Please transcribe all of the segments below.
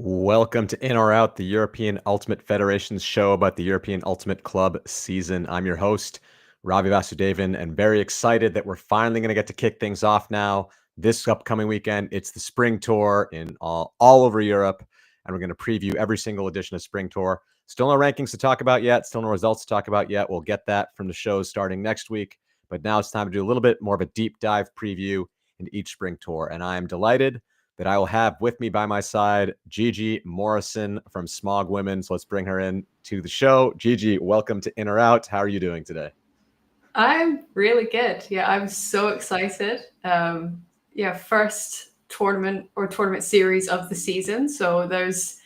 Welcome to In or Out, the European Ultimate Federation's show about the European Ultimate Club season. I'm your host, Ravi Vasudevan, and very excited that we're finally going to get to kick things off now. This upcoming weekend, it's the Spring Tour in all over Europe, and we're going to preview every single edition of Spring Tour. Still no rankings to talk about yet, still no results to talk about yet. We'll get that from the shows starting next week, but now it's time to do a little bit more of a deep dive preview into each Spring Tour, and I am delighted that I will have with me by my side, GeeGee Morrison from Smog Women. So let's bring her in to the show. GeeGee, welcome to In or Out. How are you doing today? I'm really good. Yeah, I'm so excited. First tournament series of the season. So there's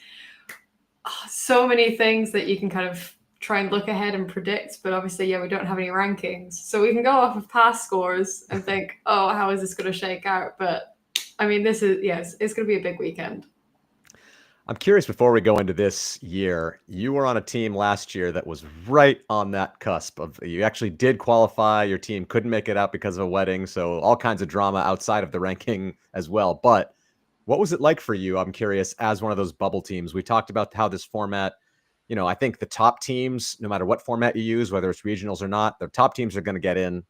so many things that you can kind of try and look ahead and predict. But obviously, we don't have any rankings. So we can go off of past scores and think, oh, how is this going to shake out? But I mean, it's going to be a big weekend. I'm curious, before we go into this year, you were on a team last year that was right on that cusp of, you actually did qualify, your team couldn't make it out because of a wedding, so all kinds of drama outside of the ranking as well. But what was it like for you, I'm curious, as one of those bubble teams? We talked about how this format, I think the top teams, no matter what format you use, whether it's regionals or not, the top teams are going to get in,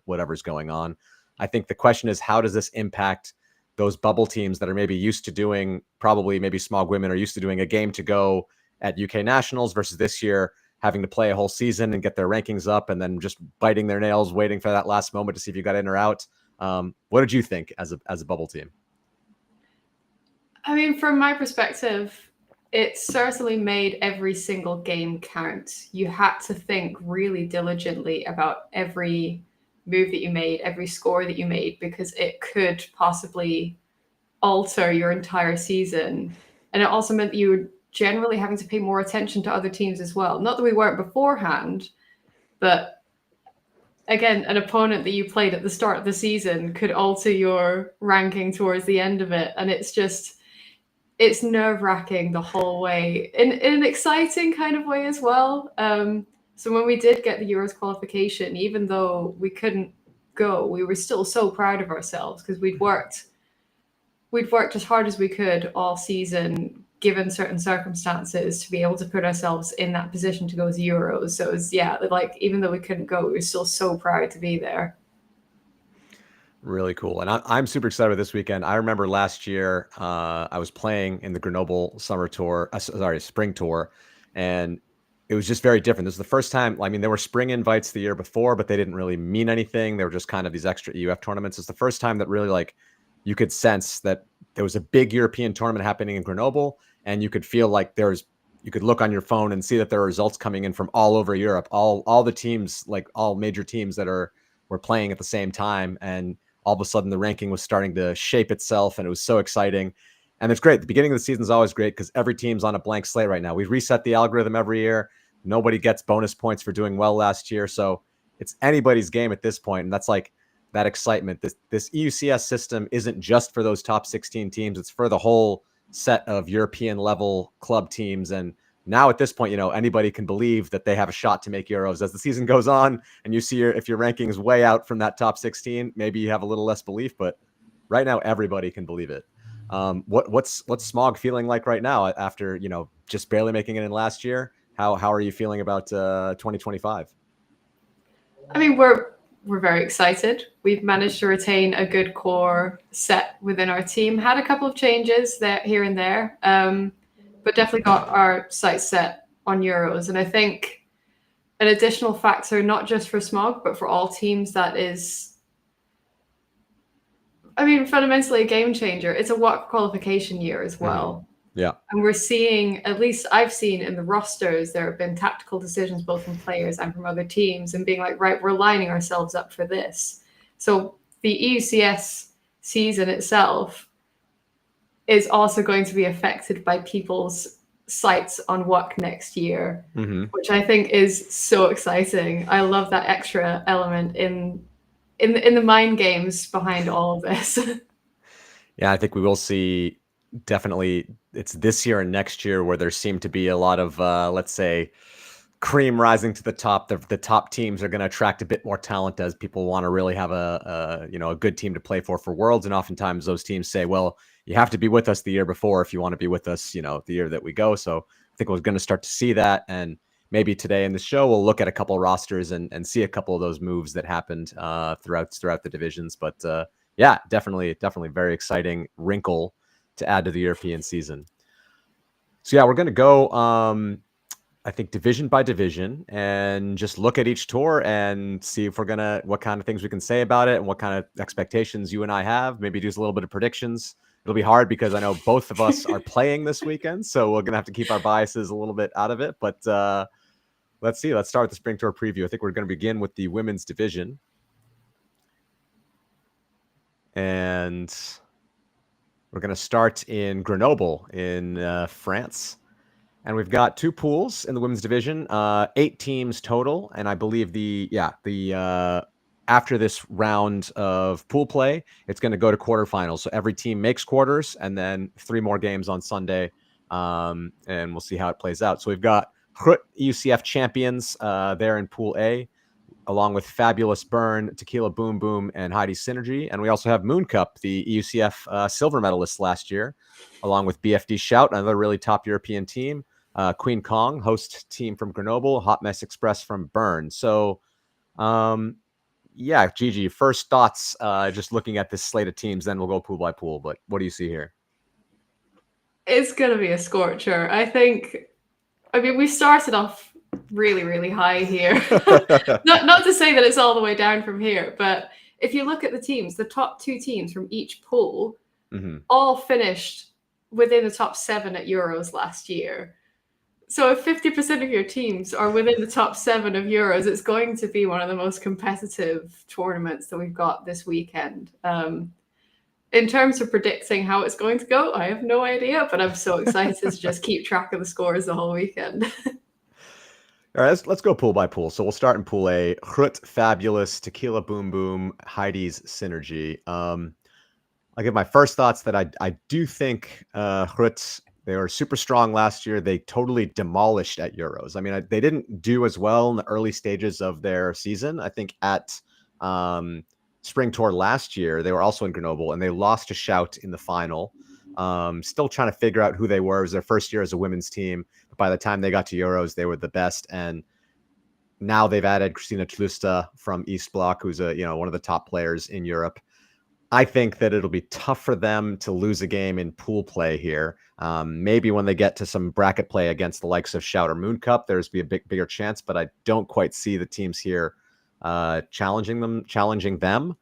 whatever's going on. I think the question is, how does this impact those bubble teams that are maybe used to doing, probably maybe Smog Women are used to doing a game to go at UK Nationals versus this year having to play a whole season and get their rankings up and then just biting their nails, waiting for that last moment to see if you got in or out. What did you think as a bubble team? I mean, from my perspective, it certainly made every single game count. You had to think really diligently about every move that you made, every score that you made, because it could possibly alter your entire season. And it also meant that you were generally having to pay more attention to other teams as well. Not that we weren't beforehand, but again, an opponent that you played at the start of the season could alter your ranking towards the end of it. And it's nerve-wracking the whole way in an exciting kind of way as well. So when we did get the Euros qualification, even though we couldn't go, we were still so proud of ourselves because we'd worked as hard as we could all season, given certain circumstances, to be able to put ourselves in that position to go to Euros. So it was, even though we couldn't go, we were still so proud to be there. Really cool. And I'm super excited about this weekend. I remember last year I was playing in the Grenoble Spring Tour, and it was just very different. This was the first time. I mean, there were spring invites the year before, but they didn't really mean anything. They were just kind of these extra EUF tournaments. It's the first time that really you could sense that there was a big European tournament happening in Grenoble, and you could feel like you could look on your phone and see that there are results coming in from all over Europe, all the teams, like all major teams that were playing at the same time. And all of a sudden the ranking was starting to shape itself, and it was so exciting. And it's great. The beginning of the season is always great because every team's on a blank slate right now. We reset the algorithm every year. Nobody gets bonus points for doing well last year. So it's anybody's game at this point. And that's like that excitement. This EUCS system isn't just for those top 16 teams. It's for the whole set of European level club teams. And now at this point, anybody can believe that they have a shot to make Euros. As the season goes on and you see if your ranking is way out from that top 16, maybe you have a little less belief, but right now everybody can believe it. What's Smog feeling like right now after, just barely making it in last year? How are you feeling about 2025? I mean, we're very excited. We've managed to retain a good core set within our team. Had a couple of changes there, here and there, but definitely got our sights set on Euros. And I think an additional factor, not just for Smog, but for all teams, that is, fundamentally a game changer. It's a WOC qualification year as well. Mm-hmm. Yeah. And we're seeing, at least I've seen in the rosters, there have been tactical decisions both from players and from other teams and being like, right, we're lining ourselves up for this. So the EUCS season itself is also going to be affected by people's sights on WOC next year, which I think is so exciting. I love that extra element in the mind games behind all of this. Yeah, I think we will see. Definitely, it's this year and next year where there seem to be a lot of, let's say, cream rising to the top. The top teams are going to attract a bit more talent as people want to really have a good team to play for Worlds. And oftentimes those teams say, well, you have to be with us the year before if you want to be with us, the year that we go. So I think we're going to start to see that. And maybe today in the show, we'll look at a couple of rosters and see a couple of those moves that happened throughout the divisions. But yeah, definitely very exciting wrinkle to add to the European season. So yeah, we're going to go I think division by division and just look at each tour and see if what kind of things we can say about it and what kind of expectations you and I have. Maybe do a little bit of predictions. It'll be hard because I know both of us are playing this weekend, so we're going to have to keep our biases a little bit out of it. But let's see. Let's start with the Spring Tour preview. I think we're going to begin with the women's division. And we're going to start in Grenoble in France. And we've got 2 pools in the women's division, 8 teams total. And I believe after this round of pool play, it's going to go to quarterfinals. So every team makes quarters and then 3 more games on Sunday. And we'll see how it plays out. So we've got Hrut EUCF champions there in Pool A, along with Fabulous Burn, Tequila Boom Boom, and Heidi Synergy. And we also have Moon Cup, the EUCF silver medalist last year, along with BFD Shout, another really top European team. Queen Kong, host team from Grenoble, Hot Mess Express from Bern. So, yeah, GeeGee, first thoughts, just looking at this slate of teams, then we'll go pool by pool. But what do you see here? It's going to be a scorcher. I mean, we started off really, really high here. not to say that it's all the way down from here, but if you look at the teams, the top 2 teams from each pool all finished within the top 7 at Euros last year. So if 50% of your teams are within the top 7 of Euros, it's going to be one of the most competitive tournaments that we've got this weekend. In terms of predicting how it's going to go, I have no idea, but I'm so excited to just keep track of the scores the whole weekend. All right, let's go pool by pool. So we'll start in Pool A. Hrut, Fabulous, Tequila Boom Boom, Heidi's Synergy. I'll give my first thoughts that I do think Hrut, they were super strong last year. They totally demolished at Euros. I mean, they didn't do as well in the early stages of their season. I think at Spring Tour last year, they were also in Grenoble, and they lost to Shout in the final. Still trying to figure out who they were. It was their first year as a women's team. But by the time they got to Euros, they were the best. And now they've added Christina Tlusta from East Block, who's one of the top players in Europe. I think that it'll be tough for them to lose a game in pool play here. Maybe when they get to some bracket play against the likes of Shout or Moon Cup, there's be a bigger chance, but I don't quite see the teams here challenging them.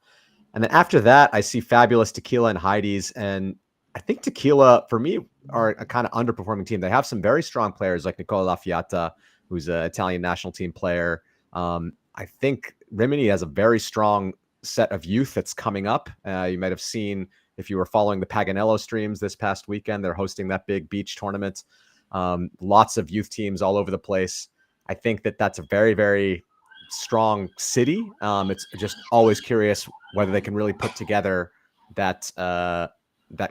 And then after that, I see Fabulous, Tequila, and Heidi's. And I think Tequila, for me, are a kind of underperforming team. They have some very strong players like Nicola Laffiata, who's an Italian national team player. I think Rimini has a very strong set of youth that's coming up. You might have seen, if you were following the Paganello streams this past weekend, they're hosting that big beach tournament. Lots of youth teams all over the place. I think that's a very, very strong city. It's just always curious whether they can really put together that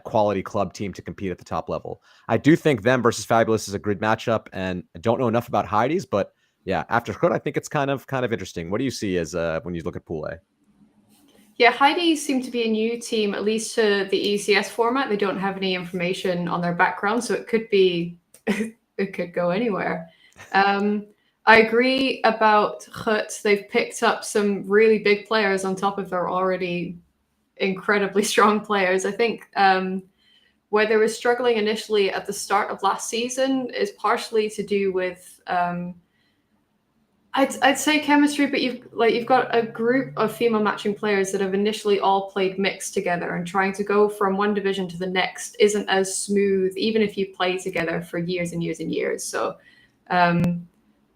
quality club team to compete at the top level. I do think them versus Fabulous is a good matchup, and I don't know enough about Heidi's, but yeah, after Hrut, I think it's kind of interesting. What do you see as when you look at Pool A? Yeah, Heidi seem to be a new team, at least to the ECS format. They don't have any information on their background, so it could be, it could go anywhere. I agree about Hrut. They've picked up some really big players on top of their already incredibly strong players. I think where they were struggling initially at the start of last season is partially to do with I'd say chemistry, but you've got a group of female matching players that have initially all played mixed together, and trying to go from one division to the next isn't as smooth, even if you play together for years and years and years. So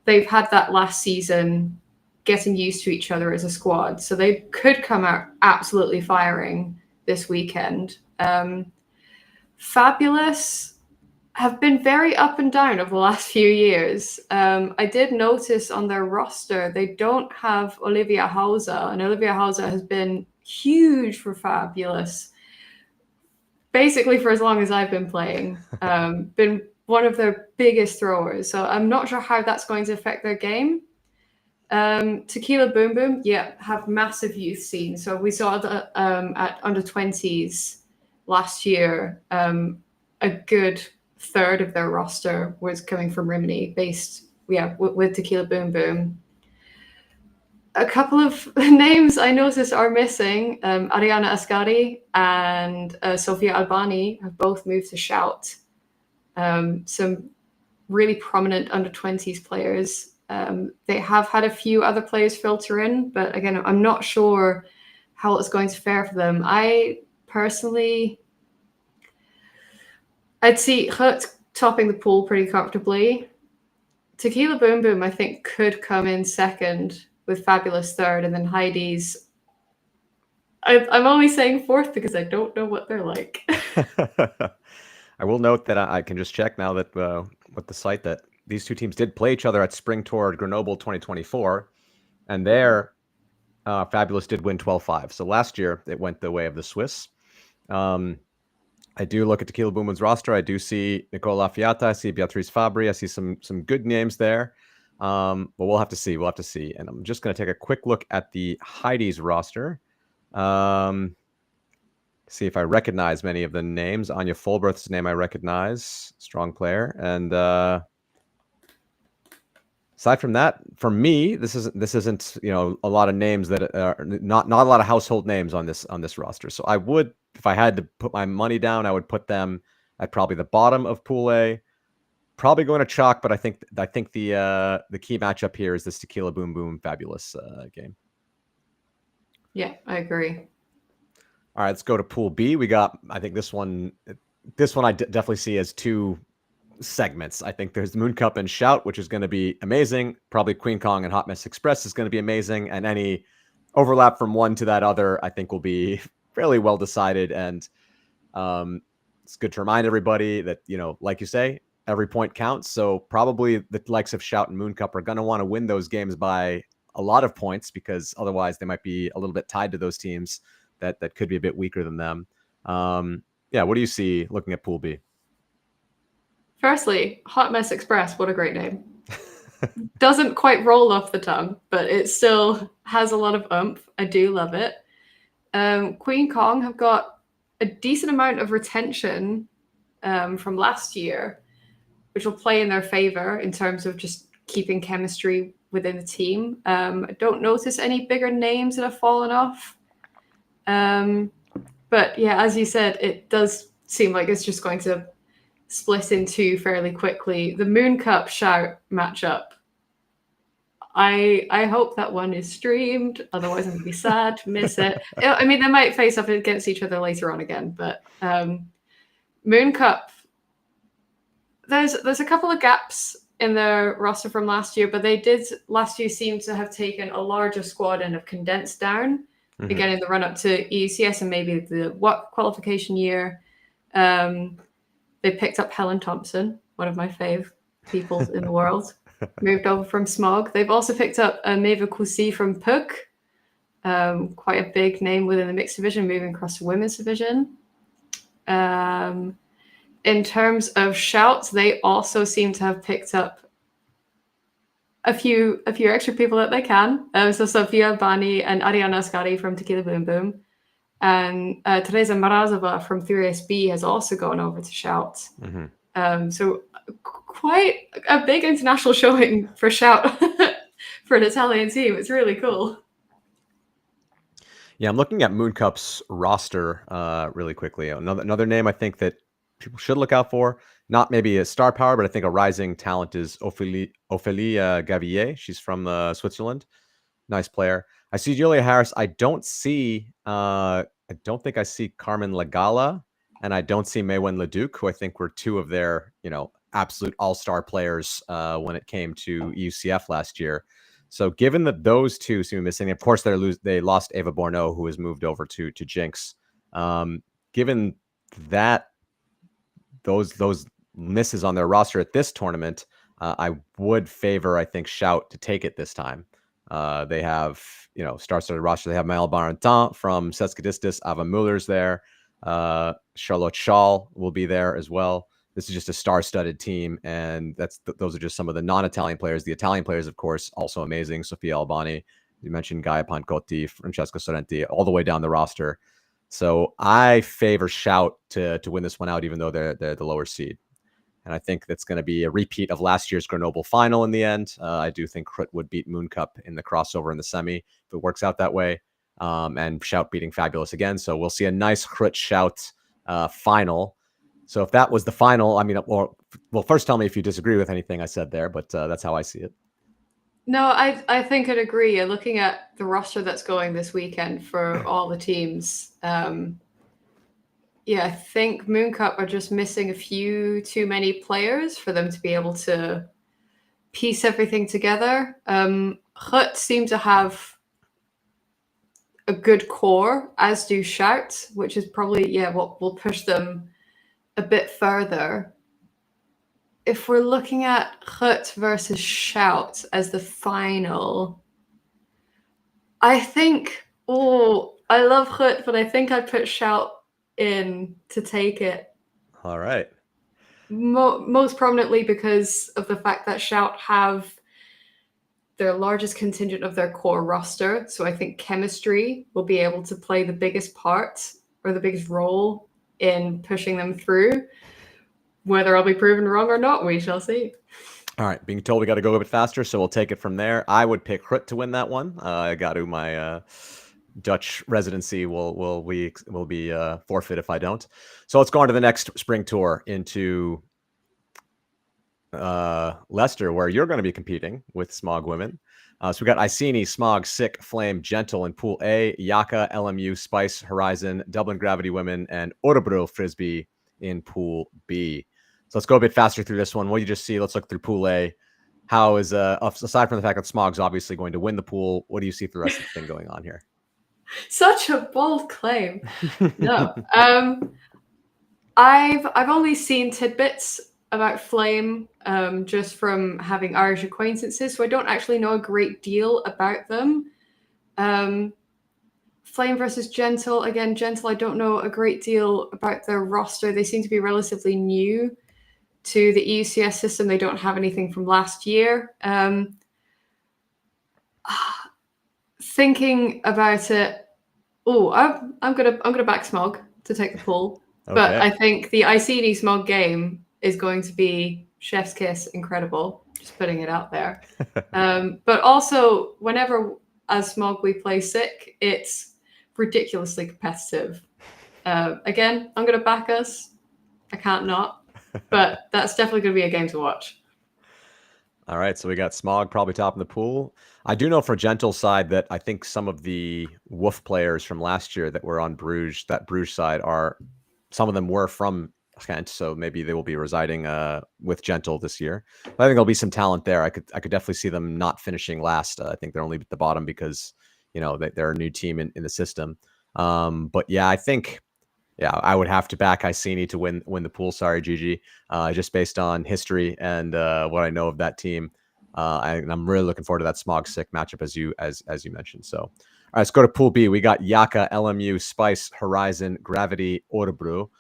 they've had that last season getting used to each other as a squad. So they could come out absolutely firing this weekend. Fabulous have been very up and down over the last few years. I did notice on their roster, they don't have Olivia Hauser, and Olivia Hauser has been huge for Fabulous, basically for as long as I've been playing. Been one of their biggest throwers. So I'm not sure how that's going to affect their game. Tequila Boom Boom, yeah, have massive youth scene. So we saw that at under 20s last year, a good third of their roster was coming from Rimini, based with Tequila Boom Boom. A couple of names I noticed are missing. Ariana Ascari and Sofia Albani have both moved to Shout. Some really prominent under 20s players. They have had a few other players filter in, but again, I'm not sure how it's going to fare for them. I personally, I'd see Hut topping the pool pretty comfortably. Tequila Boom Boom, I think, could come in second, with Fabulous third, and then Heidi's. I'm only saying fourth because I don't know what they're like. I will note that I can just check now that with the site that these two teams did play each other at Spring Tour Grenoble 2024, and there Fabulous did win 12-5. So last year it went the way of the Swiss. I do look at Tequila Boom Boom's roster. I do see Nicola Fiata. I see Beatrice Fabri. I see some good names there. But we'll have to see. We'll have to see. And I'm just going to take a quick look at the Heidi's roster. See if I recognize many of the names. Anya Fulberth's name I recognize. Strong player. And aside from that, for me, this isn't a lot of names that are not a lot of household names on this roster. So I would, if I had to put my money down, I would put them at probably the bottom of Pool A. Probably going to chalk, but I think the key matchup here is this Tequila Boom Boom Fabulous game. Yeah, I agree. All right, let's go to Pool B. We got, I think this one I definitely see as two segments. I think there's the Moon Cup and Shout, which is going to be amazing. Probably Queen Kong and Hot Mess Express is going to be amazing. And any overlap from one to that other, I think will be fairly well decided. And it's good to remind everybody that, like you say, every point counts. So probably the likes of Shout and Moon Cup are going to want to win those games by a lot of points, because otherwise they might be a little bit tied to those teams that could be a bit weaker than them. What do you see looking at Pool B? Firstly, Hot Mess Express, what a great name. Doesn't quite roll off the tongue, but it still has a lot of oomph. I do love it. Queen Kong have got a decent amount of retention from last year, which will play in their favor in terms of just keeping chemistry within the team. I don't notice any bigger names that have fallen off. But yeah, as you said, it does seem like it's just going to split in two fairly quickly. The Moon Cup Shout matchup, I hope that one is streamed. Otherwise, I'm going to be sad to miss it. I mean, they might face up against each other later on again, but Moon Cup, there's a couple of gaps in their roster from last year, but they did last year seem to have taken a larger squad and have condensed down. Mm-hmm. Again, in the run-up to EUCS and maybe the qualification year. They picked up Helen Thompson, one of my fave people in the world, moved over from Smog. They've also picked up Maeva Kousi from Puk, quite a big name within the mixed division, moving across the women's division. In terms of Shouts, they also seem to have picked up a few extra people that they can. So Sofia Bani and Ariana Ascari from Tequila Boom Boom. And Teresa Marazova from 3SB has also gone over to Shout. Mm-hmm. So quite a big international showing for Shout for an Italian team. It's really cool. Yeah, I'm looking at Moon Cup's roster really quickly. Another name I think that people should look out for, not maybe a star power, but I think a rising talent is Ophélie Gavillier. She's from Switzerland. Nice player. I see Julia Harris. I don't think I see Carmen Lagala, and I don't see Maywen Leduc, who I think were two of their, absolute all-star players when it came to EUCF last year. So given that those two seem missing, of course they lost Ava Borneau, who has moved over to Jinx. Given that those misses on their roster at this tournament, I would favor, I think, Shout to take it this time. They have, star-studded roster. They have Maëlle Barentin from Seskadistis. Ava Muller's there. Charlotte Schall will be there as well. this is just a star-studded team, and those are just some of the non-Italian players. The Italian players, of course, also amazing. Sofia Albani, you mentioned Gaia Pancotti, Francesco Sorrenti, all the way down the roster. So I favor Shout to win this one out, even though they're the lower seed. And I think that's going to be a repeat of last year's Grenoble final in the end. I do think Krut would beat Moon Cup in the crossover in the semi if it works out that way. And Shout beating Fabulous again. So we'll see a nice Krut Shout final. So if that was the final, I mean, well, first tell me if you disagree with anything I said there, but that's how I see it. No, I think I'd agree. You're looking at the roster that's going this weekend for all the teams. Yeah, I think Moon Cup are just missing a few too many players for them to be able to piece everything together. Hut seem to have a good core, as do Shout, which is probably, what will push them a bit further. If we're looking at Hut versus Shout as the final, I think, I love Hut, but I think I'd put Shout in to take it. All right. Most prominently because of the fact that Shout have their largest contingent of their core roster. So I think chemistry will be able to play the biggest part or the biggest role in pushing them through. Whether I'll be proven wrong or not, we shall see. All right, being told we got to go a bit faster, so we'll take it from there. I would pick Krut to win that one. I got to my Dutch residency will be forfeit if I don't. So let's go on to the next spring tour into Leicester, where you're going to be competing with Smog women. So we got Iceni, Smog, Sick, Flame, Gentle in Pool A, Yaka, LMU, Spice, Horizon, Dublin Gravity Women, and Orebro Frisbee in Pool B. So let's go a bit faster through this one. What you just see, let's look through Pool A. How is, aside from the fact that Smog's obviously going to win the pool, what do you see for the rest of the thing going on here? Such a bold claim. No. I've only seen tidbits about Flame just from having Irish acquaintances, so I don't actually know a great deal about them. Flame versus Gentle. Again, Gentle, I don't know a great deal about their roster. They seem to be relatively new to the EUCS system. They don't have anything from last year. Thinking about it, I'm gonna back Smog to take the pool. Okay. But I think the Iceni Smog game is going to be chef's kiss, incredible. Just putting it out there. But also, whenever as Smog we play Sick, it's ridiculously competitive. Again, I'm going to back us. I can't not. But that's definitely going to be a game to watch. All right, so we got Smog probably top in the pool. I do know for Gentle side that I think some of the Wolf players from last year that were on Bruges, that Bruges side, some of them were from Ghent, so maybe they will be residing with Gentle this year. But I think there'll be some talent there. I could definitely see them not finishing last. I think they're only at the bottom because they're a new team in the system. But yeah, I think I would have to back Iceni to win the pool. Sorry, GeeGee, just based on history and what I know of that team. I'm really looking forward to that Smog Sick matchup as you mentioned. So, all right, let's go to Pool B. We got Yaka, LMU, Spice, Horizon, Gravity, Orebro.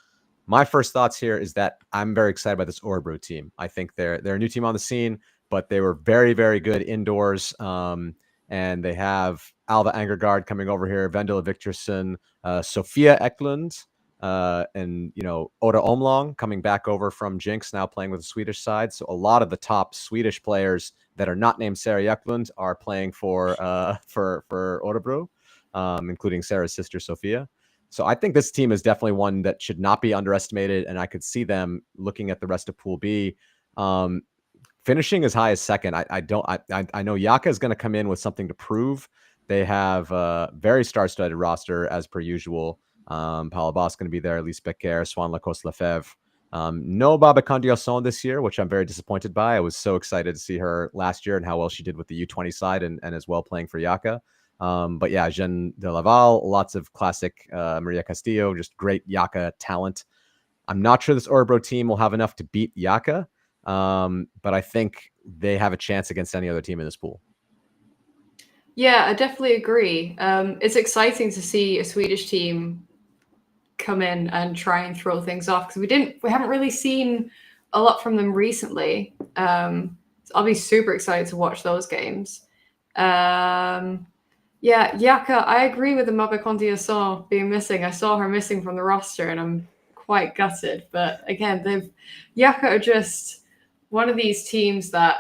My first thoughts here is that I'm very excited about this Orebro team. I think they're a new team on the scene, but they were very, very good indoors. And they have Alva Angergaard coming over here, Vendela Victorson, Sophia Eklund, and Oda Omlong coming back over from Jinx, now playing with the Swedish side. So a lot of the top Swedish players that are not named Sarah Eklund are playing for Orebro, including Sarah's sister Sophia. So I think this team is definitely one that should not be underestimated, and I could see them looking at the rest of Pool B, finishing as high as second. I know Yaka is going to come in with something to prove. They have a very star-studded roster as per usual. Paula Boss going to be there, Elise Becker, Swan Lacoste Lefebvre. No Baba Condiason this year, which I'm very disappointed by. I was so excited to see her last year and how well she did with the U20 side and as well playing for Yaka. But yeah, Jeanne de Laval, lots of classic Maria Castillo, just great Yaka talent. I'm not sure this Orebro team will have enough to beat Yaka, but I think they have a chance against any other team in this pool. Yeah, I definitely agree. It's exciting to see a Swedish team come in and try and throw things off because we haven't really seen a lot from them recently. So I'll be super excited to watch those games. Yeah, Yaka, I agree with the Mabekondi being missing. I saw her missing from the roster, and I'm quite gutted. But again, Yaka are just one of these teams that,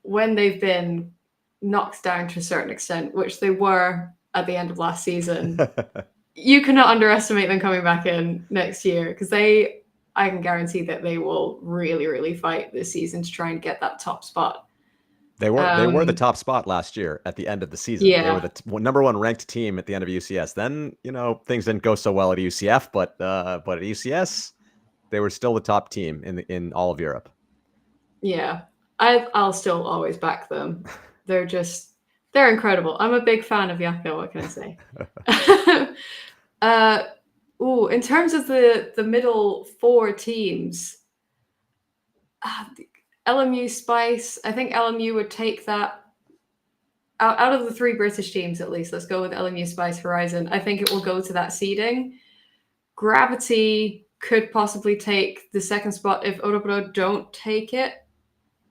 when they've been knocked down to a certain extent, which they were at the end of last season, you cannot underestimate them coming back in next year, because I can guarantee that they will really, really fight this season to try and get that top spot. They were the top spot last year at the end of the season. Yeah. They were the number one ranked team at the end of UCS. Then, things didn't go so well at UCF, but at UCS, they were still the top team in all of Europe. Yeah. I'll still always back them. They're incredible. I'm a big fan of Yaka, what can I say? In terms of the middle four teams, LMU Spice, I think LMU would take that out of the three British teams, at least. Let's go with LMU Spice Horizon. I think it will go to that seeding. Gravity could possibly take the second spot if Orebro don't take it.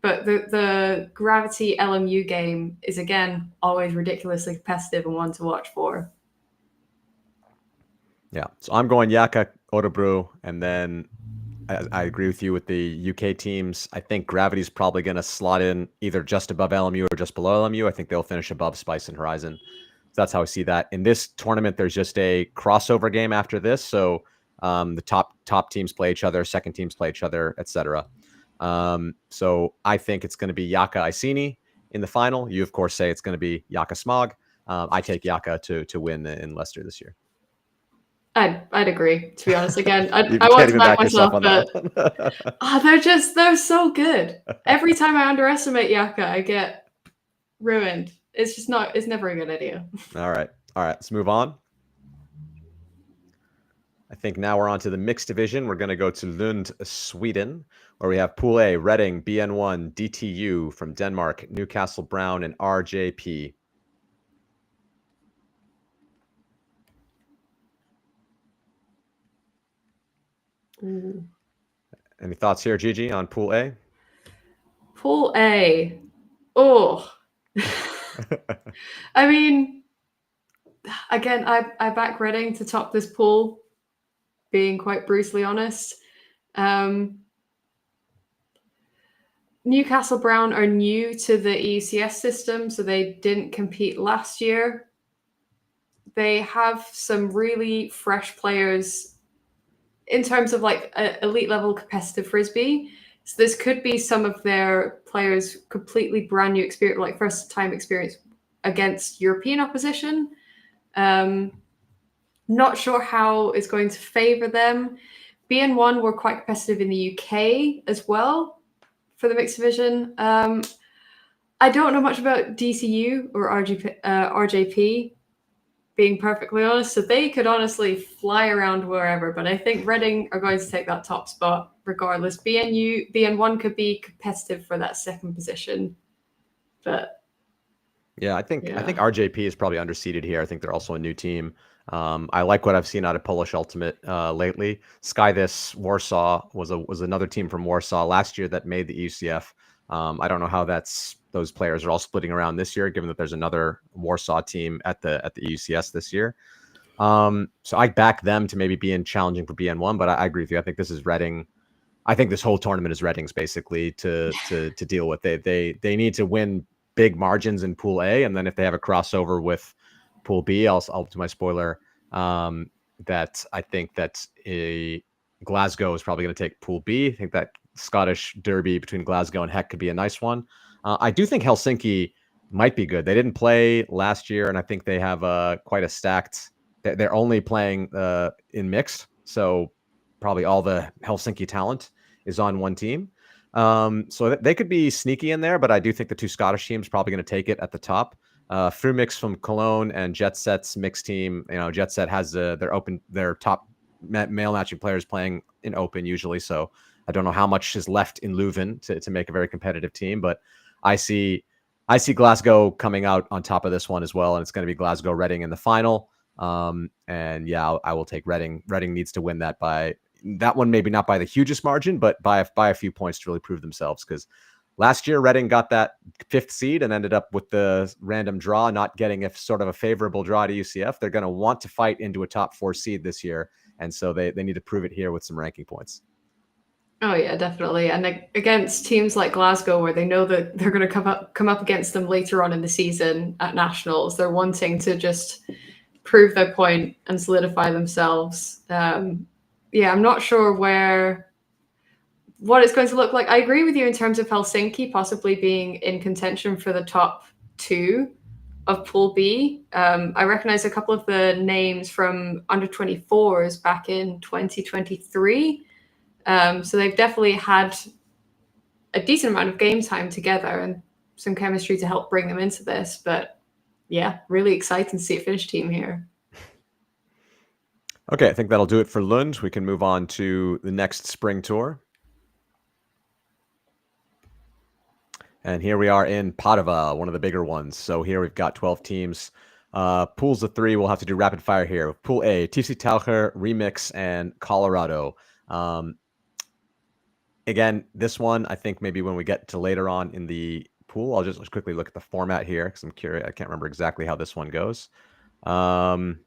But the Gravity LMU game is, again, always ridiculously competitive and one to watch for. Yeah. So I'm going Yaka, Orebro, and then I agree with you with the UK teams. I think Gravity's probably going to slot in either just above LMU or just below LMU. I think they'll finish above Spice and Horizon. So that's how I see that. In this tournament, there's just a crossover game after this. So the top teams play each other, second teams play each other, etc. So I think it's going to be Yaka Iceni in the final. You, of course, say it's going to be Yaka Smog. I take Yaka to win in Leicester this year. I'd agree, to be honest. Again, I want to back myself, but they're so good. Every time I underestimate Yaka, I get ruined. It's never a good idea. All right. Let's move on. I think now we're on to the mixed division. We're going to go to Lund, Sweden, where we have Pool A, Reading, BN1, DTU from Denmark, Newcastle Brown, and RJP. Ooh. Any thoughts here, GeeGee, on Pool A? Pool A. Oh. I mean, again, I back Reading to top this pool, being quite brutally honest. Newcastle Brown are new to the EUCS system, so they didn't compete last year. They have some really fresh players in terms of like elite level competitive frisbee. So this could be some of their players' completely brand new experience, like first time experience against European opposition. Not sure how it's going to favor them. BN1 were quite competitive in the UK as well for the mixed division. I don't know much about DCU or RJP, being perfectly honest, so they could honestly fly around wherever, but I think Reading are going to take that top spot regardless. BN1 could be competitive for that second position, but I think RJP is probably underseeded here. I think they're also a new team. I like what I've seen out of Polish Ultimate lately. This Warsaw was another team from Warsaw last year that made the ECF. I don't know how those players are all splitting around this year, given that there's another Warsaw team at the EUCS this year. So I back them to maybe be challenging for BN1, but I agree with you. I think this is Reading. I think this whole tournament is Reading's basically to deal with. They need to win big margins in Pool A, and then if they have a crossover with Pool B, I'll do my spoiler. That I think that Glasgow is probably going to take Pool B. I think that Scottish derby between Glasgow and Heck could be a nice one. I do think Helsinki might be good. They didn't play last year, and I think they have quite a stacked. They're only playing in mixed, so probably all the Helsinki talent is on one team. So they could be sneaky in there, but I do think the two Scottish teams probably going to take it at the top. Frumix from Cologne and Jet Set's mixed team. Jet Set has their top male matching players playing in open usually. So I don't know how much is left in Leuven to make a very competitive team, but I see Glasgow coming out on top of this one as well, and it's going to be Glasgow Reading in the final. I will take Reading. Reading needs to win that by that one maybe not by the hugest margin, but by a few points to really prove themselves. Because last year, Reading got that 5th seed and ended up with the random draw, not getting a sort of a favorable draw to UCF. They're going to want to fight into a top 4 seed this year. And so they need to prove it here with some ranking points. Oh yeah, definitely. And against teams like Glasgow, where they know that they're going to come up against them later on in the season at nationals, they're wanting to just prove their point and solidify themselves. I'm not sure what it's going to look like. I agree with you in terms of Helsinki possibly being in contention for the top 2 of Pool B. I recognize a couple of the names from under 24s back in 2023. So they've definitely had a decent amount of game time together and some chemistry to help bring them into this. But yeah, really exciting to see a Finnish team here. Okay, I think that'll do it for Lund. We can move on to the next spring tour. And here we are in Padova, one of the bigger ones. So here we've got 12 teams. Pools of 3, we'll have to do rapid fire here. Pool A, TFC Taucher, Remix, and Colorado. Again, this one, I think maybe when we get to later on in the pool, I'll just quickly look at the format here because I'm curious. I can't remember exactly how this one goes. In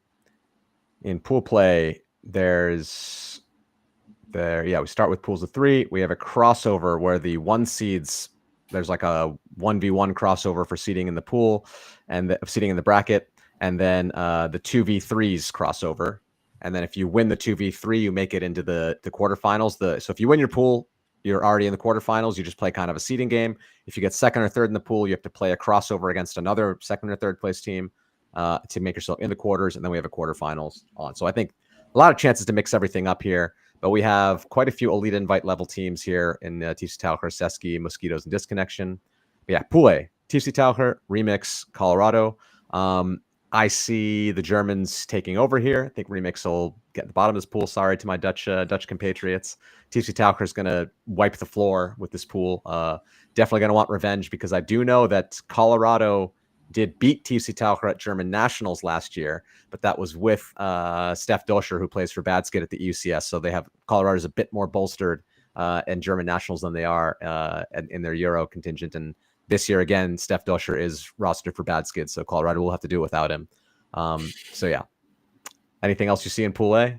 pool play, we start with pools of 3. We have a crossover where the 1 seeds, there's like a 1v1 crossover for seeding in the pool and seeding in the bracket. And then the 2v3s crossover. And then if you win the 2v3, you make it into the quarterfinals. So if you win your pool, you're already in the quarterfinals. You just play kind of a seeding game. If you get 2nd or 3rd in the pool, you have to play a crossover against another 2nd or 3rd place team to make yourself in the quarters. And then we have a quarterfinals on. So I think a lot of chances to mix everything up here. But we have quite a few elite invite level teams here in TFC Taucher, Seski, Mosquitoes, and Disconnection. But yeah, Pool A, TFC Taucher, Remix, Colorado. I see the Germans taking over here. I think Remix will get the bottom of this pool. Sorry to my Dutch compatriots. TFC Taucher is going to wipe the floor with this pool. Definitely going to want revenge because I do know that Colorado did beat TFC Taucher at German Nationals last year, but that was with Steph Doscher, who plays for Bad Skid at the UCS. So they have Colorado's a bit more bolstered in German Nationals than they are in their Euro contingent. And this year, again, Steph Doscher is rostered for Bad Skid, so Colorado will have to do it without him. So yeah. Anything else you see in Pool A?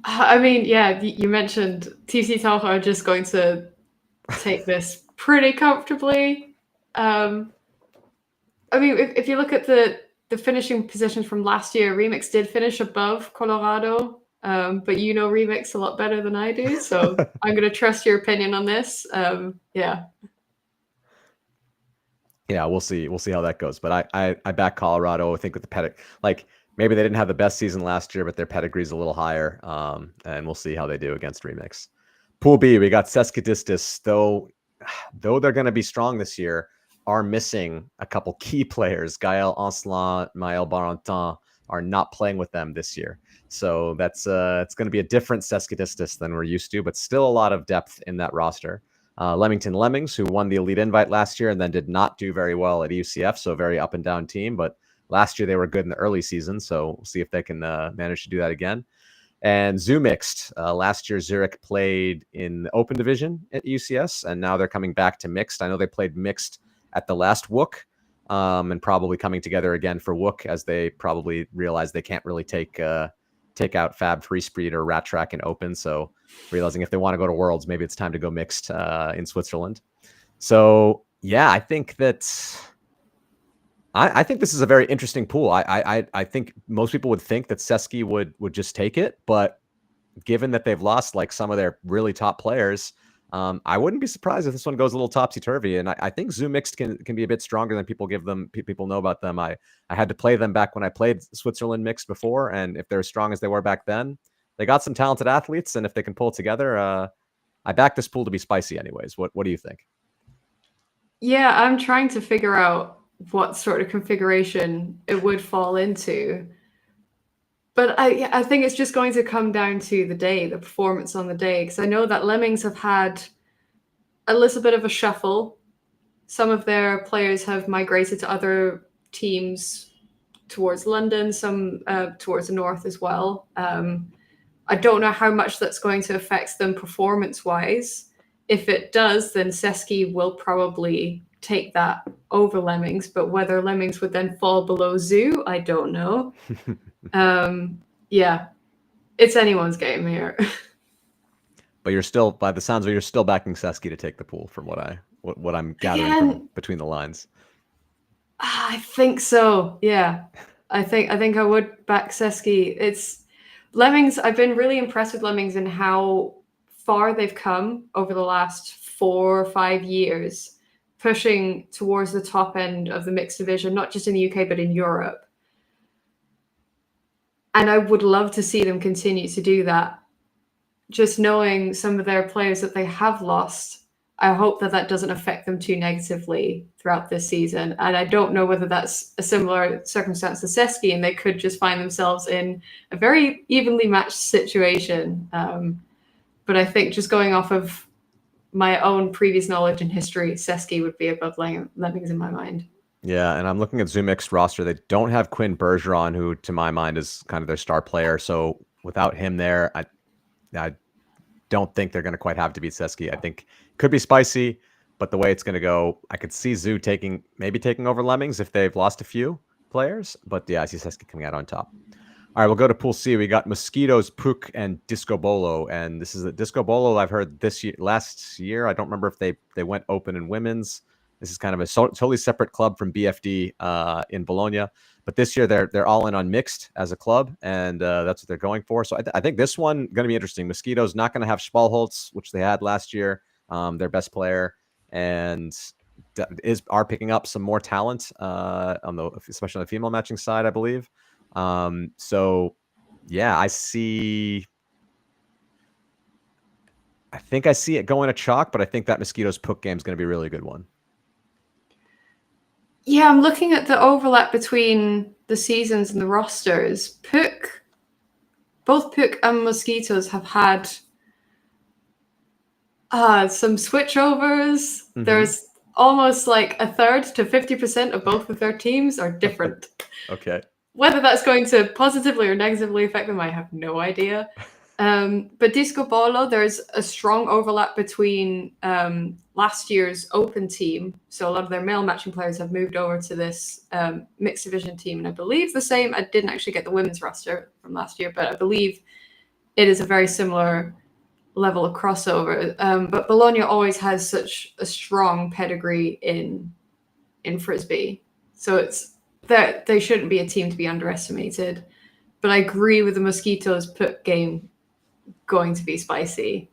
I mean, yeah, you mentioned TFC Taucher are just going to take this pretty comfortably. I mean, if you look at the finishing positions from last year, Remix did finish above Colorado, but you know Remix a lot better than I do, so I'm going to trust your opinion on this. Yeah, we'll see. We'll see how that goes. But I back Colorado. I think with the pedigree, like maybe they didn't have the best season last year, but their pedigree is a little higher. And we'll see how they do against Remix. Pool B, we got Seskidistis, though they're going to be strong this year, are missing a couple key players. Gaël Ancelin, Maël Barentin are not playing with them this year. So that's it's going to be a different Seskidistis than we're used to, but still a lot of depth in that roster. Leamington Lemmings, who won the Elite Invite last year and then did not do very well at UCF, so a very up and down team. But last year they were good in the early season, so we'll see if they can manage to do that again. And Zoo Mixed. Last year, Zurich played in the Open Division at UCS, and now they're coming back to Mixed. I know they played Mixed at the last WOOC, and probably coming together again for WOOC as they probably realize they can't really take out Fab Free Speed or Rat Track in Open. So realizing if they want to go to Worlds, maybe it's time to go Mixed in Switzerland. So yeah, I think that I think this is a very interesting pool. I think most people would think that Seski would just take it, but given that they've lost like some of their really top players, I wouldn't be surprised if this one goes a little topsy-turvy. And I think Zoo Mixed can be a bit stronger than people know about them. I had to play them back when I played Switzerland Mixed before, and if they're as strong as they were back then, they got some talented athletes, and if they can pull it together, I back this pool to be spicy anyways. What do you think? Yeah, I'm trying to figure out what sort of configuration it would fall into. But I think it's just going to come down to the performance on the day, because I know that Lemmings have had a little bit of a shuffle. Some of their players have migrated to other teams towards London, some towards the north as well. I don't know how much that's going to affect them performance-wise. If it does, then Seski will probably take that over Lemmings, but whether Lemmings would then fall below Zoo, I don't know. Yeah, it's anyone's game here. But you're still, by the sounds of it, you're still backing Seski to take the pool, from what I'm gathering Again, from between the lines. I think so. Yeah, I think I would back Seski. It's Lemmings. I've been really impressed with Lemmings and how far they've come over the last 4 or 5 years, pushing towards the top end of the mixed division, not just in the UK but in Europe. And I would love to see them continue to do that. Just knowing some of their players that they have lost, I hope that that doesn't affect them too negatively throughout this season. And I don't know whether that's a similar circumstance to Seski, and they could just find themselves in a very evenly matched situation. But I think just going off of my own previous knowledge and history, Seski would be above Lemmings in my mind. Yeah, and I'm looking at Zumix's roster. They don't have Quinn Bergeron, who, to my mind, is kind of their star player. So without him there, I don't think they're going to quite have to beat Seski. I think it could be spicy, but the way it's going to go, I could see Zoo maybe taking over Lemmings if they've lost a few players. But yeah, I see Seski coming out on top. All right, we'll go to Pool C. We got Mosquitoes, Puk, and Disco Bolo. And this is the Disco Bolo I've heard last year. I don't remember if they went open in women's. This is kind of a totally separate club from BFD in Bologna. But this year they're all in on mixed as a club, and that's what they're going for. So I think this one going to be interesting. Mosquitoes not going to have Spalholz, which they had last year, their best player, and are picking up some more talent especially on the female matching side, I believe. So yeah, I think I see it going to chalk, but I think that Mosquitoes Puk game is going to be a really good one. Yeah, I'm looking at the overlap between the seasons and the rosters. Both Puk and Mosquitoes have had some switchovers. Mm-hmm. There's almost like a third to 50% of both of their teams are different. Okay. Whether that's going to positively or negatively affect them, I have no idea. But Disco Bolo, there's a strong overlap between last year's open team. So a lot of their male matching players have moved over to this mixed division team. And I believe the same, I didn't actually get the women's roster from last year, but I believe it is a very similar level of crossover. But Bologna always has such a strong pedigree in Frisbee. So they shouldn't be a team to be underestimated. But I agree with the Mosquitoes Puk game going to be spicy.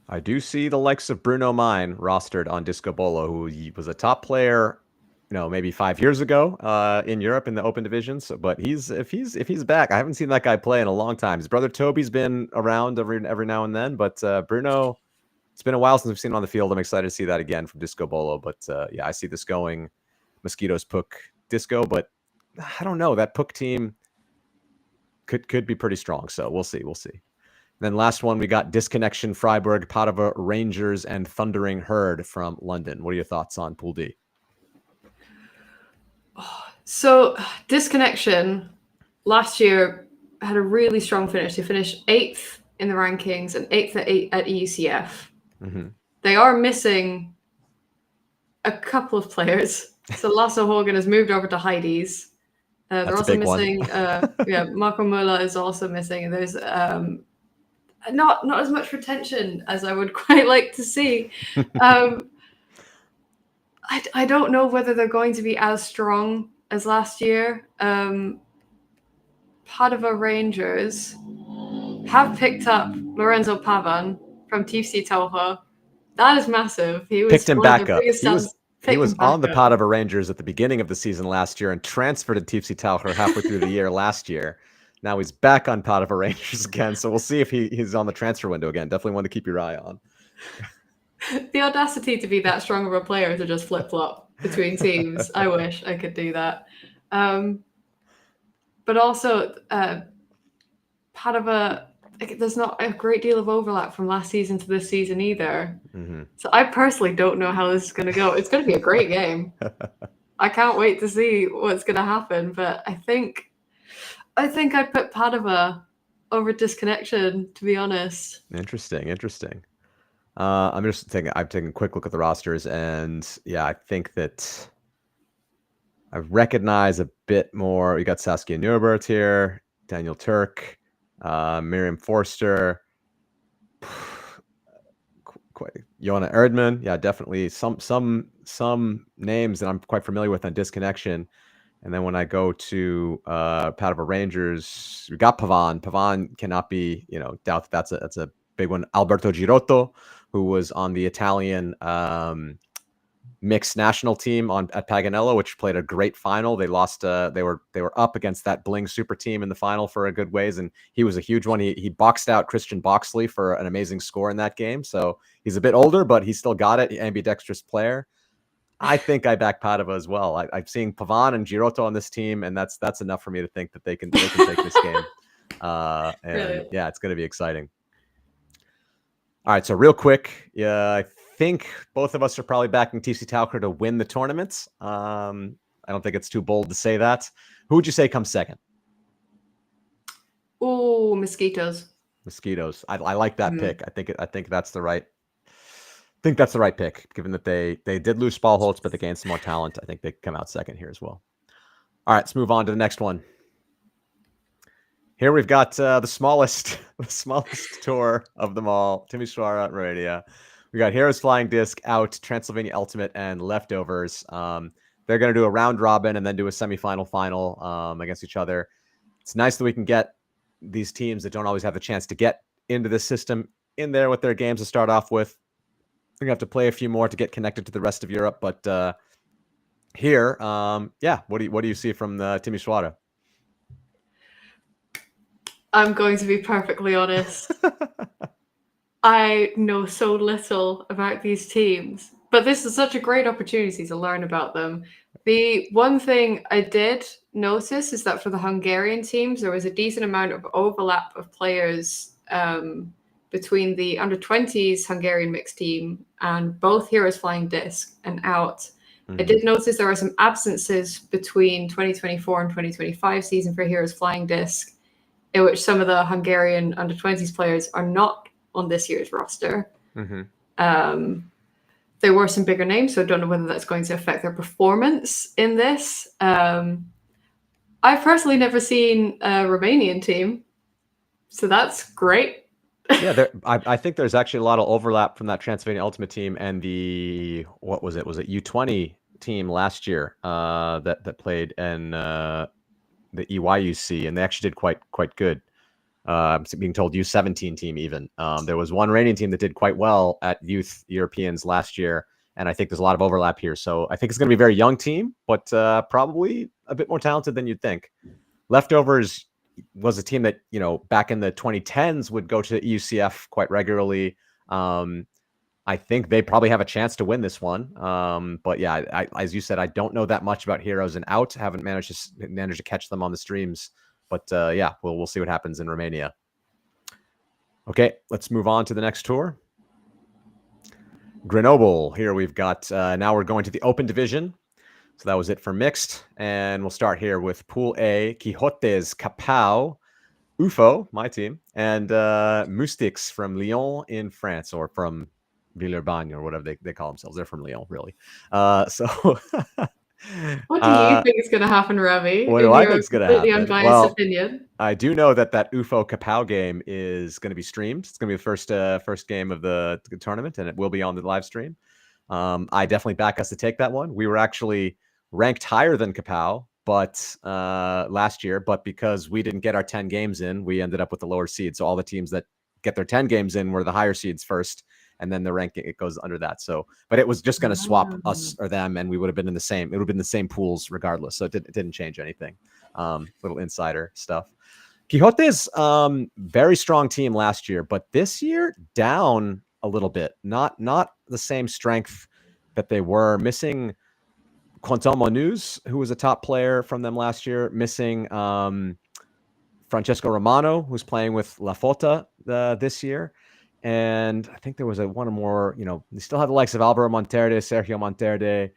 I do see the likes of Bruno Mine rostered on Disco Bolo, who was a top player, maybe 5 years ago in Europe in the open divisions. But if he's back, I haven't seen that guy play in a long time. His brother Toby's been around every now and then, but Bruno, it's been a while since we've seen him on the field. I'm excited to see that again from Disco Bolo. But yeah, I see this going Mosquitoes Puk Disco, but I don't know. That Puk team could be pretty strong. So we'll see. Then last one, we got Disconnection, Freiburg, Padova, Rangers, and Thundering Herd from London. What are your thoughts on Pool D? So Disconnection last year had a really strong finish. They finished 8th in the rankings and 8th at EUCF. Mm-hmm. They are missing a couple of players. So Lasse Hogan has moved over to Heidi's. They're also missing. Marco Muller is also missing, and there's not as much retention as I would quite like to see. I don't know whether they're going to be as strong as last year. Padova Rangers have picked up Lorenzo Pavan from TFC Taucher. That is massive. He was picked him back up. He was on the Padova Rangers at the beginning of the season last year and transferred to TFC Taucher halfway through the year last year. Now he's back on Padova Rangers again, so we'll see if he's on the transfer window again. Definitely one to keep your eye on. The audacity to be that strong of a player to just flip-flop between teams. I wish I could do that. But also, Padova, there's not a great deal of overlap from last season to this season either. Mm-hmm. So I personally don't know how this is going to go. It's going to be a great game. I can't wait to see what's going to happen. But I think I'd put Padova over Disconnection, to be honest. Interesting. I'm taking a quick look at the rosters, and yeah, I think that I recognize a bit more. We got Saskia Nurberth here, Daniel Turk, Miriam Forster, Jona Erdmann. Yeah, definitely some names that I'm quite familiar with on Disconnection. And then when I go to Padova Rangers, we got Pavan. Pavan cannot be, doubt that that's a big one. Alberto Girotto, who was on the Italian mixed national team at Paganello, which played a great final. They lost. They were up against that Bling super team in the final for a good ways, and he was a huge one. He boxed out Christian Boxley for an amazing score in that game. So he's a bit older, but he still got it. Ambidextrous player. I think I back Padova as well. I've seen Pavan and Girotto on this team, and that's enough for me to think that they can take this game. And Really? yeah, it's going to be exciting. All right, so real quick, I think both of us are probably backing TC Tauker to win the tournament. I don't think it's too bold to say that. Who would you say comes second? Ooh, Mosquitoes. I like that pick. I think that's the right. I think that's the right pick, given that they did lose Spalholtz, but they gained some more talent. I think they come out second here as well. All right, let's move on to the next one. Here we've got the smallest tour of them all, Timisoara, Romania. We got Heroes Flying Disc out, Transylvania Ultimate, and Leftovers. They're going to do a round robin and then do a semifinal final against each other. It's nice that we can get these teams that don't always have the chance to get into this system in there with their games to start off with. We're going to have to play a few more to get connected to the rest of Europe. But here, yeah, what do you see from the Timisoara? I'm going to be perfectly honest. I know so little about these teams, but this is such a great opportunity to learn about them. The one thing I did notice is that for the Hungarian teams, there was a decent amount of overlap of players between the under-20s Hungarian mixed team and both Heroes Flying Disc and out. Mm-hmm. I did notice there are some absences between 2024 and 2025 season for Heroes Flying Disc, in which some of the Hungarian under-20s players are not on this year's roster. Mm-hmm. There were some bigger names, so I don't know whether that's going to affect their performance in this. I've personally never seen a Romanian team, so that's great. Yeah, I think there's actually a lot of overlap from that Transylvania Ultimate team and the, what was it? Was it U20 team last year that played in the EYUC, and they actually did quite good. I'm being told U17 team even. There was one Iranian team that did quite well at Youth Europeans last year, and I think there's a lot of overlap here. So I think it's going to be a very young team, but probably a bit more talented than you'd think. Leftovers was a team that, back in the 2010s would go to EUCF quite regularly. I think they probably have a chance to win this one. But yeah, as you said, I don't know that much about Heroes and out. Haven't managed to catch them on the streams. But yeah, we'll see what happens in Romania. Okay, let's move on to the next tour. Grenoble. Here we've got, now we're going to the open division. So that was it for mixed. And we'll start here with Pool A, Quixotes, Capau, UFO, my team, and Moustiques from Lyon in France, or from Villeurbanne, or whatever they call themselves. They're from Lyon, really. What do you think is going to happen, Ravi? What do I think is going to happen? Completely unbiased opinion. I do know that UFO Capau game is going to be streamed. It's going to be the first game of the tournament, and it will be on the live stream. I definitely back us to take that one. We were actually ranked higher than Capau, but last year, but because we didn't get our 10 games in, we ended up with the lower seed. So all the teams that get their 10 games in were the higher seeds first, and then the ranking, it goes under that. So, but it was just going to swap us or them, and we would have been in the same. It would have been the same pools regardless. So it didn't change anything. Little insider stuff. Quixotes, very strong team last year, but this year down a little bit. Not the same strength that they were. Missing Quentin Monuz, who was a top player from them last year. Missing Francesco Romano, who's playing with La Fota this year. And I think there was one or more, they still have the likes of Alvaro Monterde, Sergio Monterde,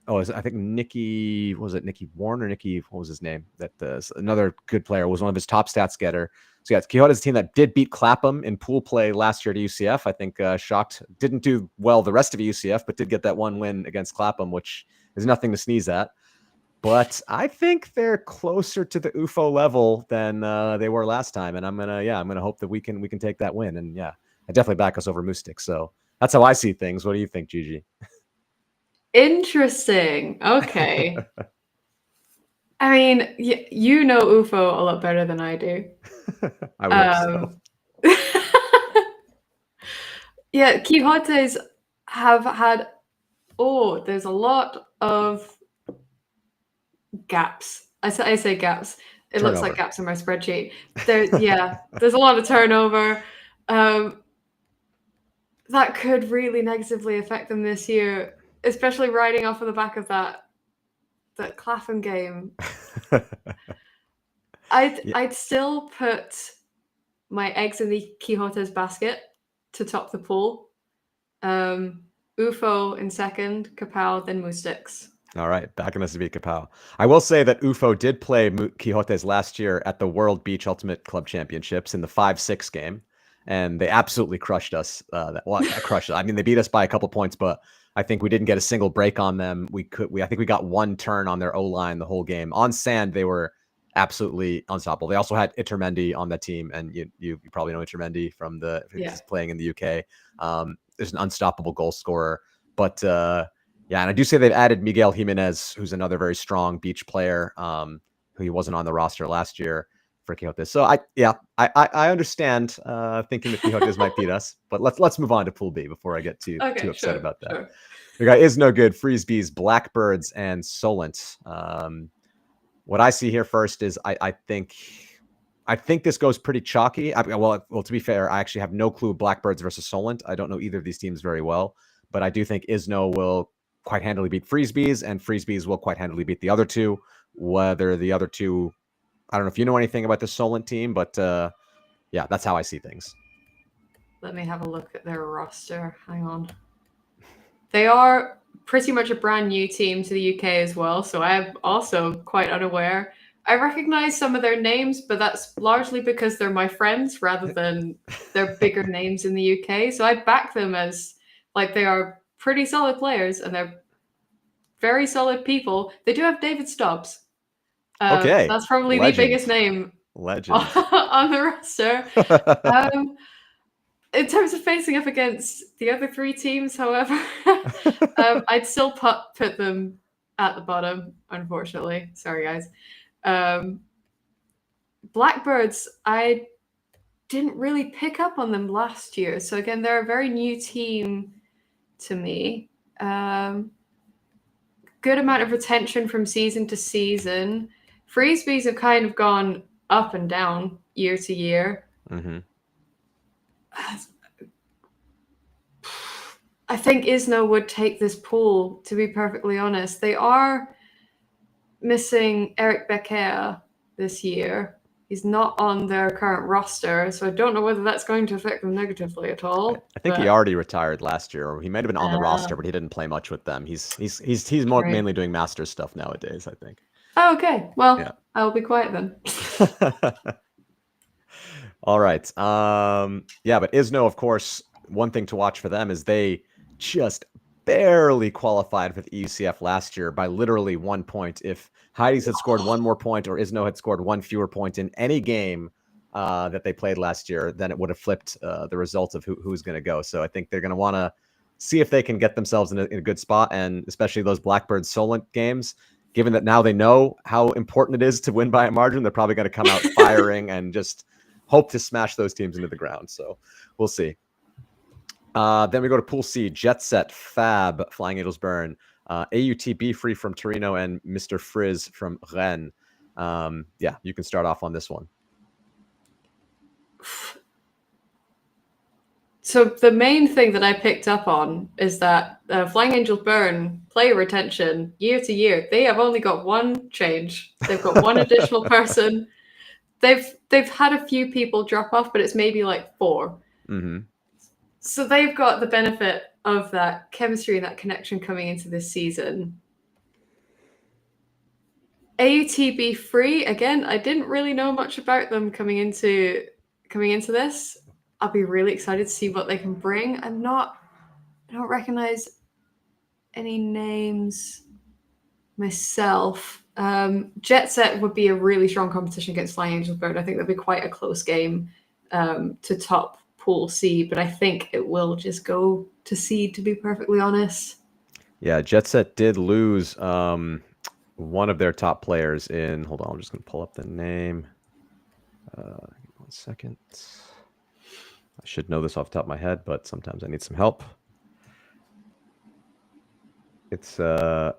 I think Nicky, was it Nicky Warren or Nicky, what was his name? That another good player, was one of his top stats getter. So yeah, Quixote's a team that did beat Clapham in pool play last year at UCF. I think shocked, didn't do well the rest of UCF, but did get that one win against Clapham, which is nothing to sneeze at. But I think they're closer to the UFO level than they were last time, and I'm gonna hope that we can take that win. And yeah, I definitely back us over Moostic. So that's how I see things. What do you think, GeeGee? Interesting. Okay. I mean, you know UFO a lot better than I do. I would hope so. Yeah, Quixotes have had, there's a lot of gaps. I say gaps. It looks like gaps in my spreadsheet. There's a lot of turnover. That could really negatively affect them this year, especially riding off of the back of that Clapham game. I'd still put my eggs in the Quixotes basket to top the pool. UFO in second, Kapow, then Moosticks. All right, backing us to beat Kapow. I will say that UFO did play Quixotes last year at the World Beach Ultimate Club Championships in the 5-6 game, and they absolutely crushed us. Crushed us. I mean, they beat us by a couple points, but I think we didn't get a single break on them. I think we got one turn on their O-line the whole game. On sand, they were absolutely unstoppable. They also had Itermendi on that team, and you probably know Itermendi from he's playing in the UK. There's an unstoppable goal scorer, but yeah, and I do say they've added Miguel Jimenez, who's another very strong beach player, who he wasn't on the roster last year for Quixotes. So I understand thinking that Quixotes might beat us, but let's move on to Pool B before I get too upset about that. Sure. The guy is no good. Freesbees, Blackbirds, and Solent. What I see here first is I think this goes pretty chalky. Well, to be fair, I actually have no clue Blackbirds versus Solent. I don't know either of these teams very well, but I do think Isno will quite handily beat Freesbees, and Freesbees will quite handily beat the other two. Whether the other two, I don't know if you know anything about the Solent team, but yeah, that's how I see things. Let me have a look at their roster. Hang on. They are pretty much a brand new team to the UK as well, so I'm also quite unaware. I recognize some of their names, but that's largely because they're my friends rather than they're bigger names in the UK. So I back them as like they are pretty solid players and they're very solid people. They do have David Stubbs. Okay. That's probably the biggest name on the roster. In terms of facing up against the other three teams, however, I'd still put them at the bottom, unfortunately. Sorry, guys. Blackbirds, I didn't really pick up on them last year. So again, they're a very new team to me. Good amount of retention from season to season. Freesbees have kind of gone up and down year to year. Mm-hmm. I think Isno would take this pool, to be perfectly honest. They are missing Eric Becker this year. He's not on their current roster, so I don't know whether that's going to affect them negatively at all. I think he already retired last year, or he might have been on the roster, but he didn't play much with them. He's mainly doing Masters stuff nowadays, I think. Oh, okay. Well, yeah. I'll be quiet then. All right. Yeah, but Isno, of course, one thing to watch for them is they just barely qualified for the EUCF last year by literally 1 point. If Heidi's had scored one more point or Isno had scored one fewer point in any game that they played last year, then it would have flipped the result of who's going to go. So I think they're going to want to see if they can get themselves in a good spot, and especially those Blackbird Solent games, given that now they know how important it is to win by a margin, they're probably going to come out firing and just hope to smash those teams into the ground. So we'll see. Then we go to Pool C, Jet Set, Fab, Flying Angels Burn, AUTB Free from Torino, and Mr. Frizz from Rennes. Yeah, you can start off on this one. So the main thing that I picked up on is that Flying Angels Burn player retention year to year, they have only got one change. They've got one additional person. They've had a few people drop off, but it's maybe like 4. Mm-hmm. So they've got the benefit of that chemistry and that connection coming into this season. ATB free again. I didn't really know much about them coming into this. I'll be really excited to see what they can bring. I don't recognize any names myself. Jet Set would be a really strong competition against Flying Angels Bird. I think that'd be quite a close game to top Pool C, but I think it will just go to seed, to be perfectly honest. Yeah, Jet Set did lose one of their top players in. Hold on, I'm just going to pull up the name. 1 second. I should know this off the top of my head, but sometimes I need some help. It's oh,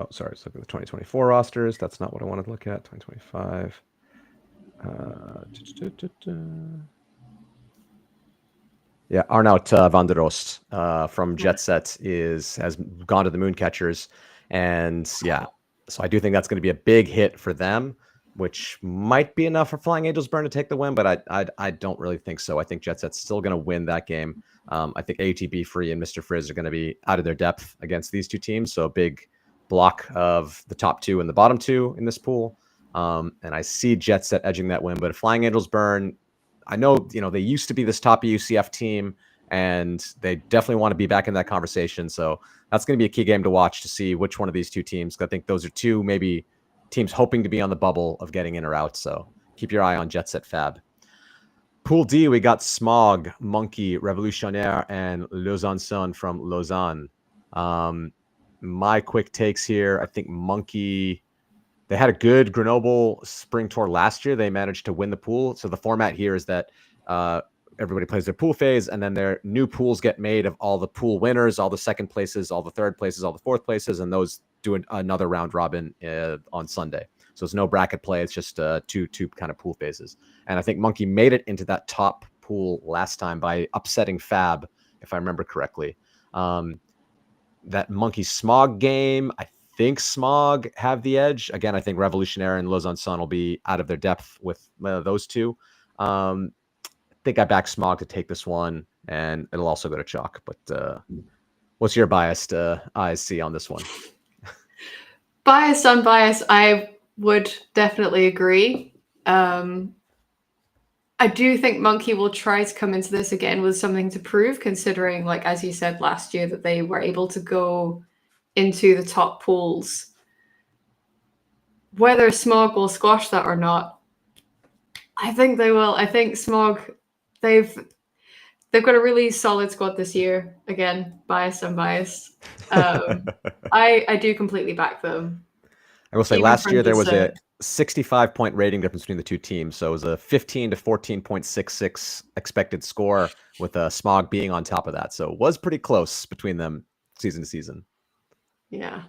sorry, it's looking at the 2024 rosters. That's not what I wanted to look at. 2025. Yeah, Arnaut van der Oost from Jet Set has gone to the Mooncatchers, and yeah, so I do think that's going to be a big hit for them, which might be enough for Flying Angels Burn to take the win, but I don't really think so. I think Jet Set's still going to win that game. I think ATB Free and Mr. Frizz are going to be out of their depth against these two teams, so a big block of the top two and the bottom two in this pool. And I see Jet Set edging that win, but if Flying Angels Burn, I know, they used to be this top UCF team, and they definitely want to be back in that conversation. So that's going to be a key game to watch to see which one of these two teams. I think those are two maybe teams hoping to be on the bubble of getting in or out. So keep your eye on Jet Set Fab. Pool D, we got Smog, Monkey, Revolutionnaire, and Lausanne Sun from Lausanne. My quick takes here, I think Monkey... They had a good Grenoble spring tour last year. They managed to win the pool. So the format here is that everybody plays their pool phase, and then their new pools get made of all the pool winners, all the second places, all the third places, all the fourth places, and those do another round robin on Sunday. So it's no bracket play. It's just two kind of pool phases. And I think Monkey made it into that top pool last time by upsetting Fab, if I remember correctly. That Monkey Smog game, I think Smog have the edge. Again, I think Revolutionaire and Lausanne Sun will be out of their depth with those two. I think I back Smog to take this one, and it'll also go to chalk. But what's your biased eyes see on this one? Biased, unbiased, I would definitely agree. I do think Monkey will try to come into this again with something to prove, considering, like, as you said last year, that they were able to go into the top pools. Whether Smog will squash that or not, I think they will. I think Smog, they've got a really solid squad this year. Again, biased, unbiased. I do completely back them. I will say last year there was a 65-point rating difference between the two teams. So it was a 15 to 14.66 expected score, with Smog being on top of that. So it was pretty close between them season to season. Yeah.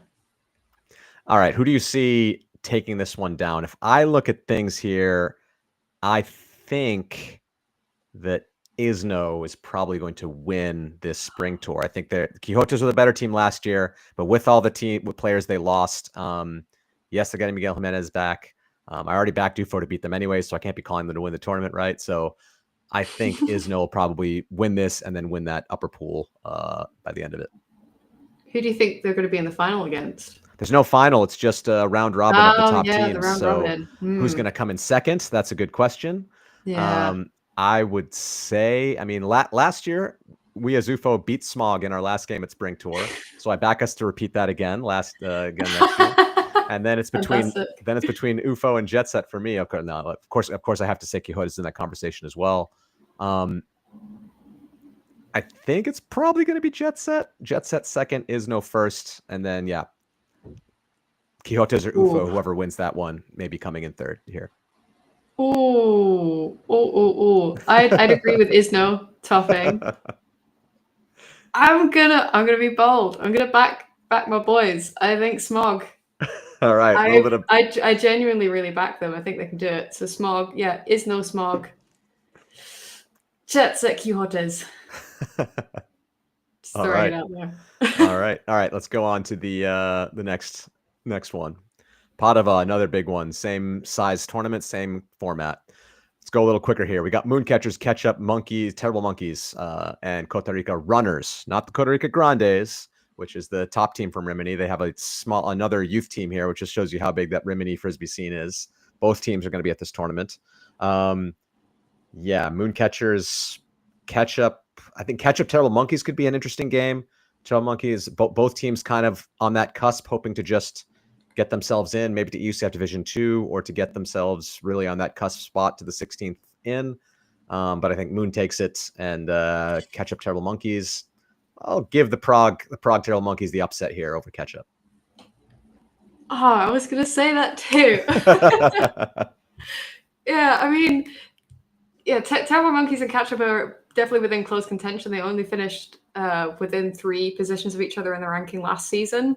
All right. Who do you see taking this one down? If I look at things here, I think that Isno is probably going to win this spring tour. I think the Quixotes were the better team last year, but with all the players they lost, yes, they're getting Miguel Jimenez back. I already backed UFO to beat them anyway, so I can't be calling them to win the tournament, right? So I think Isno will probably win this and then win that upper pool by the end of it. Who do you think they're going to be in the final against? There's no final. It's just a round robin of the top teams. The round robin. Who's going to come in second? That's a good question. Yeah. I would say, I mean, last year, we as UFO beat Smog in our last game at Spring Tour. So I back us to repeat that again next year. And then it's between UFO and Jet Set for me. Okay, no, of course I have to say Quixotes in that conversation as well. I think it's probably going to be Jet Set. Jet Set second, Isno first, and then Quixotes or UFO, whoever wins that one, maybe coming in third here. I'd agree with Isno topping. I'm gonna be bold. I'm gonna back my boys. I think Smog. All right. I genuinely really back them. I think they can do it. So Smog, yeah, Isno, Smog. Jet Set, Quixotes. Just throwing it out there. All right. Let's go on to the next one. Padova, another big one. Same size tournament, same format. Let's go a little quicker here. We got Mooncatchers, Ketchup, Monkeys, Terrible Monkeys, and Costa Rica Runners, not the Costa Rica Grandes, which is the top team from Rimini. They have another youth team here, which just shows you how big that Rimini frisbee scene is. Both teams are going to be at this tournament. Mooncatchers, Ketchup. I think Ketchup, Terrible Monkeys could be an interesting game. Terrible Monkeys, both teams kind of on that cusp, hoping to just get themselves in, maybe to UCF Division 2, or to get themselves really on that cusp spot to the 16th in. But I think Moon takes it, and Ketchup, Terrible Monkeys. I'll give the Prague Terrible Monkeys the upset here over Ketchup. Oh, I was going to say that too. Yeah, I mean, Terrible Monkeys and Ketchup are definitely within close contention. They only finished within 3 positions of each other in the ranking last season.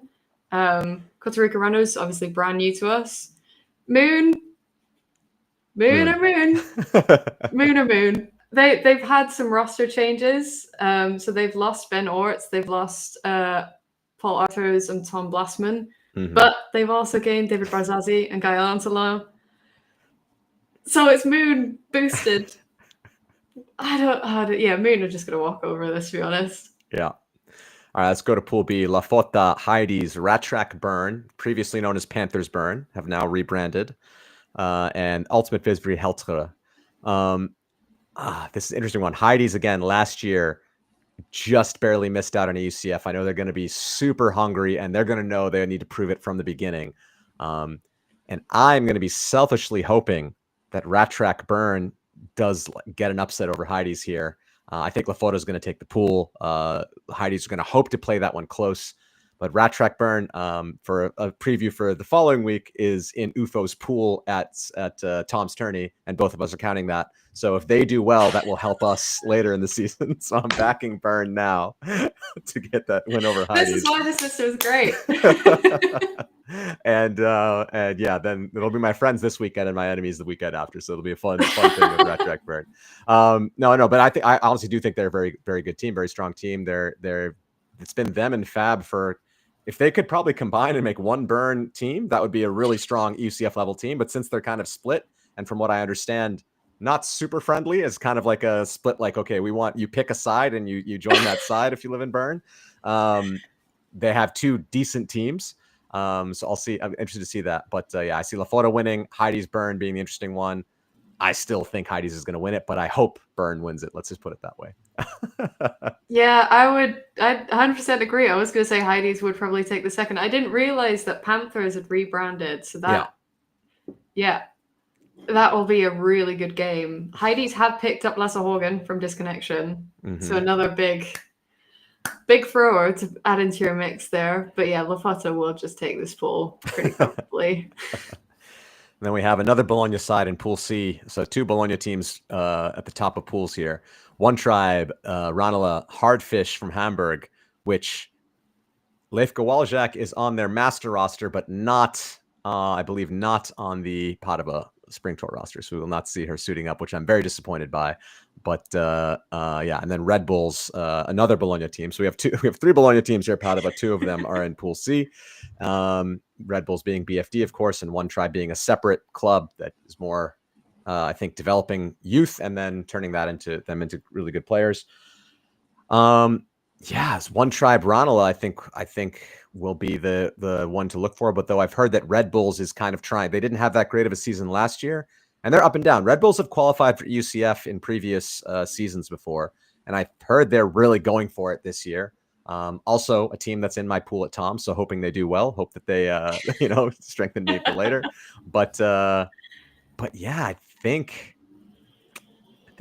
Costa Rica Runners, obviously brand new to us. Moon. They've had some roster changes. So they've lost Ben Orts, they've lost Paul Arthurs and Tom Blassman, but they've also gained David Barzazzi and Guy Antelo. So it's Moon boosted. Moon are just going to walk over this, to be honest. Yeah. All right, let's go to Pool B. La Fota, Heidi's, Rat Track Burn, previously known as Panthers Burn, have now rebranded, and Ultimate Frisbee Heltre. This is an interesting one. Heidi's, again, last year, just barely missed out on a UCF. I know they're going to be super hungry, and they're going to know they need to prove it from the beginning. And I'm going to be selfishly hoping that Rat Track Burn does get an upset over Heidi's here. I think Lafoto is going to take the pool. Heidi's going to hope to play that one close. But Rat Track Burn, for a preview for the following week, is in UFO's pool at Tom's tourney, and both of us are counting that. So if they do well, that will help us later in the season. So I'm backing Burn now to get that win over Heidi's. This is why this system is great. and then it'll be my friends this weekend and my enemies the weekend after. So it'll be a fun thing with Rat Track Burn. But I honestly do think they're a very, very good team, very strong team. It's been them and Fab for. If they could probably combine and make one Burn team, that would be a really strong UCF level team. But since they're kind of split, and from what I understand, not super friendly, it's kind of like a split, like, okay, we want you pick a side and you join that side if you live in Burn. They have 2 decent teams. So I'll see. I'm interested to see that. But I see Lafoto winning, Heidi's Burn being the interesting one. I still think Heidi's is going to win it, but I hope Burn wins it. Let's just put it that way. Yeah, I'd 100% agree. I was going to say Heidi's would probably take the second. I didn't realize that Panthers had rebranded. So that will be a really good game. Heidi's have picked up Lasse Hogan from Disconnection. So another big thrower to add into your mix there. But yeah, Lafoto will just take this pool pretty comfortably. Then we have another Bologna side in Pool C. So 2 Bologna teams at the top of pools here. One Tribe, Ranelagh, Hardfish from Hamburg, which Leif Gawalczak is on their master roster, but not, I believe, not on the Padova Spring Tour roster. So we will not see her suiting up, which I'm very disappointed by. But and then Red Bulls, another Bologna team. So we have 3 Bologna teams here, Padova. 2 of them are in Pool C. Red Bulls being BFD, of course, and One Tribe being a separate club that is more, I think, developing youth and then turning that into really good players. It's One Tribe Ranelagh, I think will be the one to look for. But though I've heard that Red Bulls is kind of trying, they didn't have that great of a season last year, and they're up and down. Red Bulls have qualified for UCF in previous seasons before, and I've heard they're really going for it this year. Also a team that's in my pool at Tom, so hoping they do well. Hope that they strengthen me for later. But yeah, I think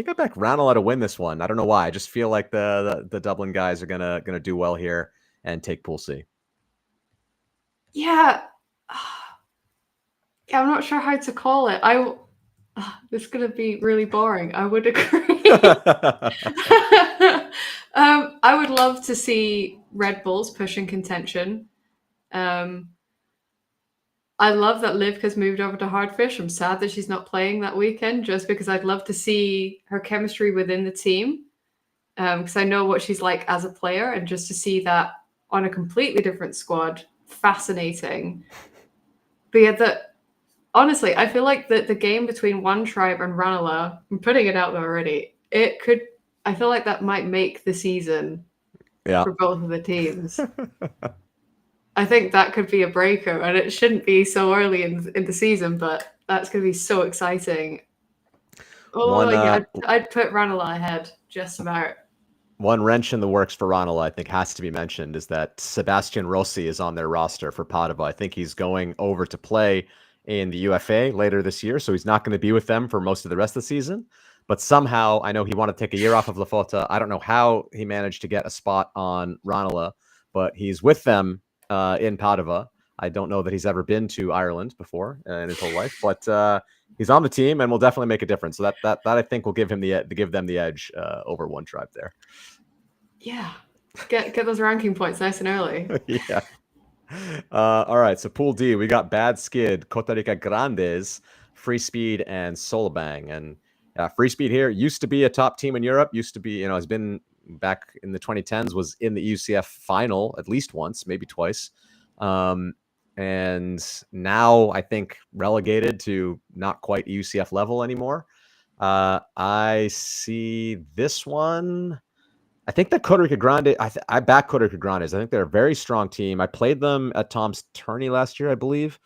I back Ranelagh to win this one. I don't know why. I just feel like the Dublin guys are gonna do well here and take Pool C. Yeah, I'm not sure how to call it. This is gonna be really boring. I would agree. I would love to see Red Bulls pushing contention. I love that Liv has moved over to Hardfish. I'm sad that she's not playing that weekend, just because I'd love to see her chemistry within the team. Because I know what she's like as a player, and just to see that on a completely different squad, fascinating. But yeah, honestly, I feel like the game between One Tribe and Ranelagh, I'm putting it out there already, it could, I feel like that might make the season Yeah. for both of the teams. I think that could be a breaker, and it shouldn't be so early in the season, but that's going to be so exciting. Oh, One yeah, I'd put Ranelagh ahead, just about. one wrench in the works for Ranelagh, I think, has to be mentioned is that Sebastian Rossi is on their roster for Padova. I think he's going over to play in the UFA later this year, so he's not going to be with them for most of the rest of the season. But somehow, I know he wanted to take a year off of Lafota. I don't know how he managed to get a spot on Ranelagh, but he's with them in Padova. I don't know that he's ever been to Ireland before in his whole life, but he's on the team and will definitely make a difference. So that I think will give them the edge over One Tribe there. Yeah, get those ranking points nice and early. Yeah. All right. So Pool D, we got Bad Skid, Costa Rica Grandes, Free Speed, and Solabang. And Free Speed here used to be a top team in Europe. Used to be, has been back in the 2010s. Was in the UCF final at least once, maybe twice. And now I think relegated to not quite UCF level anymore. I see this one. I think that Costa Rica Grande, I back Costa Rica Grandes. I think they're a very strong team. I played them at Tom's tourney last year, I believe.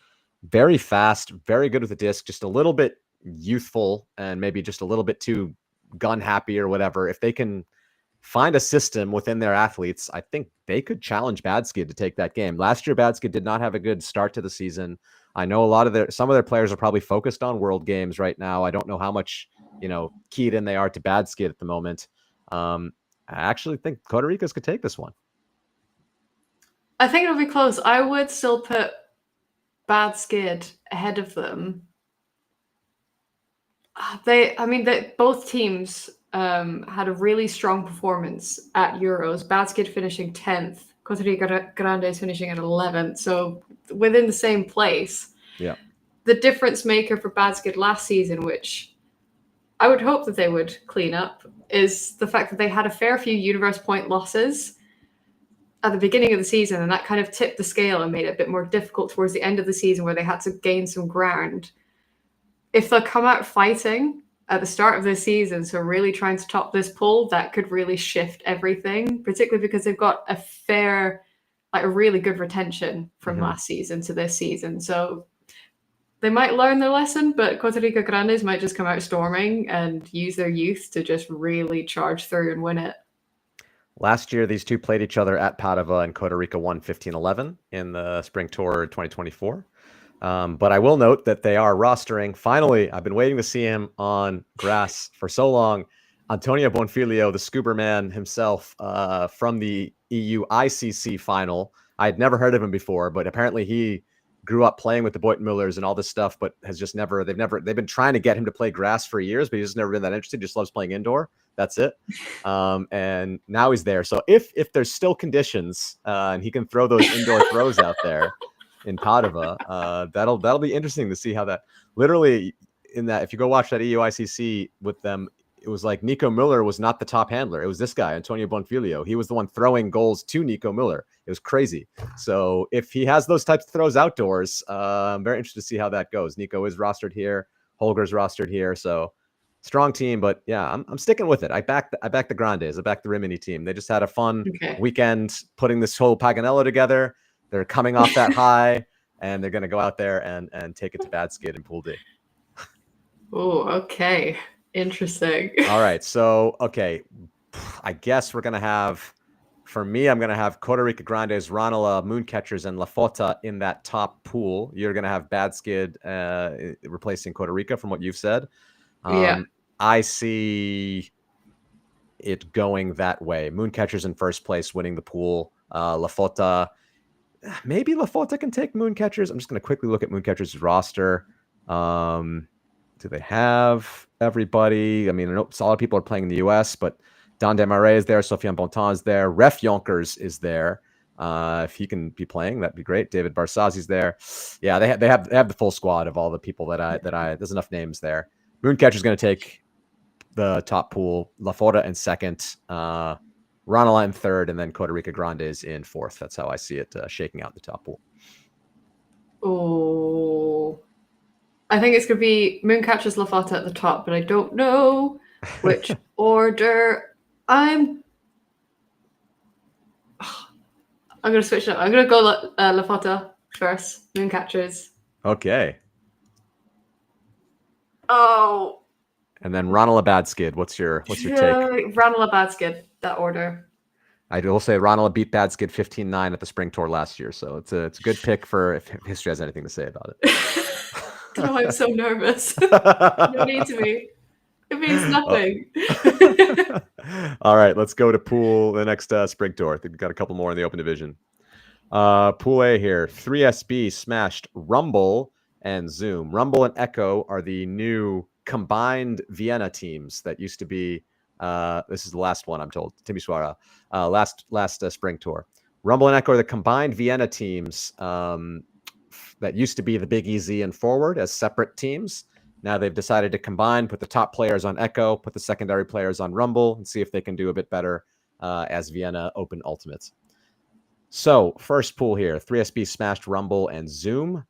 Very fast, very good with the disc, just a little bit youthful and maybe just a little bit too gun happy or whatever. If they can find a system within their athletes, I think they could challenge Bad Skid to take that game. Last year, Bad Skid did not have a good start to the season. I know some of their players are probably focused on World Games right now. I don't know how much, keyed in they are to Bad Skid at the moment. I actually think Costa Rica's could take this one. I think it'll be close. I would still put Bad Skid ahead of them. Both teams had a really strong performance at Euros. Bad Skid finishing 10th, Costa Rica Grandes finishing at 11th. So within the same place. Yeah. The difference maker for Bad Skid last season, which I would hope that they would clean up, is the fact that they had a fair few universe point losses at the beginning of the season, and that kind of tipped the scale and made it a bit more difficult towards the end of the season where they had to gain some ground. If they'll come out fighting at the start of this season, so really trying to top this pool, that could really shift everything, particularly because they've got a really good retention from last season to this season. So they might learn their lesson, but Costa Rica Grandes might just come out storming and use their youth to just really charge through and win it. Last year, these two played each other at Padova, and Costa Rica won 15-11 in the Spring Tour 2024. But I will note that they are rostering. Finally, I've been waiting to see him on grass for so long. Antonio Bonfiglio, the scuba man himself, from the EU ICC final. I had never heard of him before, but apparently he grew up playing with the Boyton Mullers and all this stuff, but has just they've been trying to get him to play grass for years, but he's just never been that interested. He just loves playing indoor. That's it. And now he's there. So if there's still conditions and he can throw those indoor throws out there in Padova, that'll be interesting to see how that literally in that, if you go watch that EUICC with them, it was like Nico Müller was not the top handler. It was this guy, Antonio Bonfiglio. He was the one throwing goals to Nico Müller. It was crazy. So if he has those types of throws outdoors, I'm very interested to see how that goes. Nico is rostered here. Holger's rostered here. So strong team, but yeah, I'm sticking with it. I back the Grandes. I back the Rimini team. They just had a fun weekend putting this whole Paganello together. They're coming off that high, and they're going to go out there and take it to Bad Skid in Pool D. Oh, okay. Interesting. All right. So, I guess we're going to have, for me, I'm going to have Costa Rica Grandes, Ranelagh, Mooncatchers, and Lafota in that top pool. You're going to have Bad Skid replacing Costa Rica from what you've said. Yeah. I see it going that way. Mooncatchers in first place, winning the pool. Lafota, maybe Lafota can take Mooncatchers. I'm just going to quickly look at Mooncatchers' roster. Do they have everybody? I mean, I know a lot of people are playing in the U.S., but Don Desmarais is there. Sofiane Bontemps is there. Ref Yonkers is there. If he can be playing, that'd be great. David Barsazi's there. Yeah, they have the full squad of all the people that I there's enough names there. Mooncatcher's going to take the top pool. Lafota in second. Ranelagh in third, and then Costa Rica Grandes in fourth. That's how I see it shaking out the top pool. Oh. I think it's going to be Mooncatcher's Lafata at the top, but I don't know which order. I'm going to switch it up. I'm going to go Lafata first, Mooncatchers. Okay. Oh. And then Ronald Abadskid. What's your take? Ronald Abadskid, that order. I will say Ronald beat Badskid 15-9 at the spring tour last year, so it's a good pick for if history has anything to say about it. Oh, I'm so nervous. You don't need to be. It means nothing. All right, let's go to the next spring tour. I think we've got a couple more in the open division. Pool A here. 3SB smashed Rumble and Zoom. Rumble and Echo are the new combined Vienna teams that used to be. This is the last one, I'm told. Timisoara. Last spring tour. Rumble and Echo are the combined Vienna teams that used to be the Big Easy and Forward as separate teams. Now they've decided to combine, put the top players on Echo, put the secondary players on Rumble, and see if they can do a bit better as Vienna Open Ultimates. So first pool here, 3SB smashed Rumble and Zoom.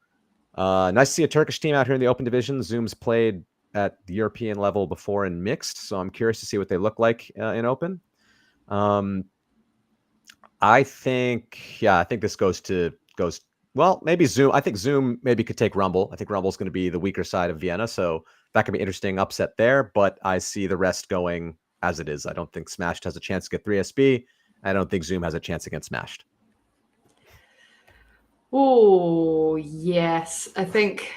Nice to see a Turkish team out here in the open division. Zoom's played at the European level before in mixed, so I'm curious to see what they look like in open. I think this goes well, maybe Zoom. I think Zoom maybe could take Rumble. I think Rumble's going to be the weaker side of Vienna, so that could be interesting upset there, but I see the rest going as it is. I don't think Smashed has a chance to get 3SB. I don't think Zoom has a chance against Smashed. Oh, yes. I think,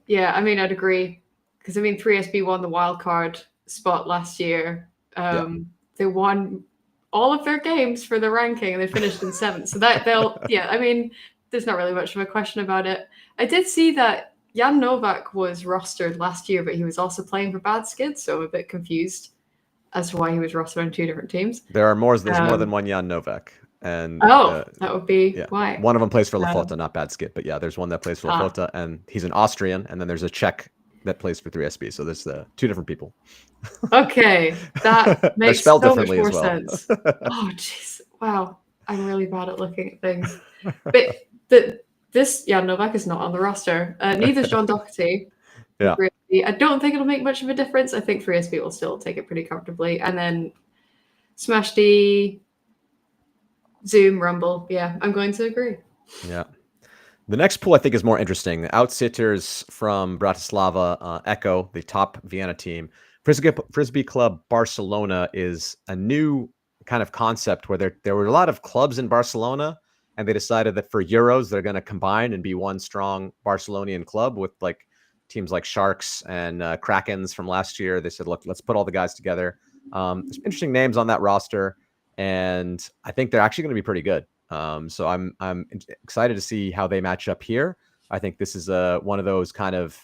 I mean, I'd agree. Because, I mean, 3SB won the wild card spot last year. They won all of their games for the ranking and they finished in 7th. So that I mean, there's not really much of a question about it. I did see that Jan Novak was rostered last year, but he was also playing for Bad Skid, so I'm a bit confused as to why he was rostered on 2 different teams. There's more than one Jan Novak. And that would be why. One of them plays for Lafota, not Bad Skid, but there's one that plays for Lafota, and he's an Austrian, and then there's a Czech that plays for 3SB. So there's 2 different people. Okay, that makes so much more sense. Oh, jeez. Wow. I'm really bad at looking at things. But this Novak is not on the roster. Neither is John Doherty. Yeah. I don't think it'll make much of a difference. I think 3SB will still take it pretty comfortably. And then Smash D, Zoom, Rumble. Yeah, I'm going to agree. Yeah. The next pool I think is more interesting. The outsitters from Bratislava, Echo, the top Vienna team. Frisbee Club Barcelona is a new kind of concept where there were a lot of clubs in Barcelona, and they decided that for Euros they're going to combine and be one strong Barcelonian club with like teams like Sharks and Krakens from last year. They said, look, let's put all the guys together. There's interesting names on that roster, and I think they're actually going to be pretty good. So I'm excited to see how they match up here. I think this is one of those kind of,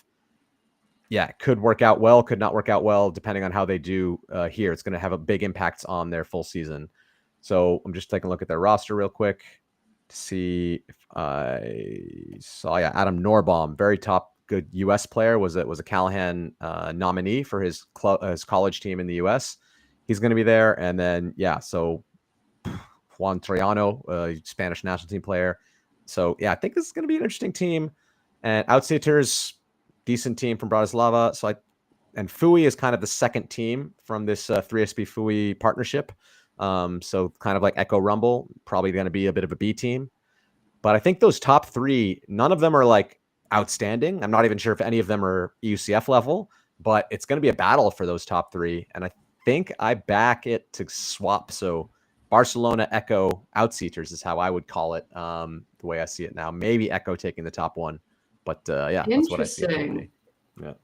could work out well, could not work out well, depending on how they do here. It's going to have a big impact on their full season. So I'm just taking a look at their roster real quick to see if I saw, Adam Norbaum, very top, good U.S. player, was a Callahan nominee for his college team in the U.S. He's going to be there. And then, so Juan Triano, Spanish national team player. So, I think this is going to be an interesting team. And Outsiders, decent team from Bratislava. And Fui is kind of the second team from this 3SB Fui partnership. So kind of like Echo Rumble, probably going to be a bit of a B team. But I think those top 3, none of them are like outstanding. I'm not even sure if any of them are EUCF level, but it's going to be a battle for those top 3. And I think I back it to swap. So Barcelona, Echo, Outsiders is how I would call it, the way I see it now. Maybe Echo taking the top 1. But that's what I see. Yeah.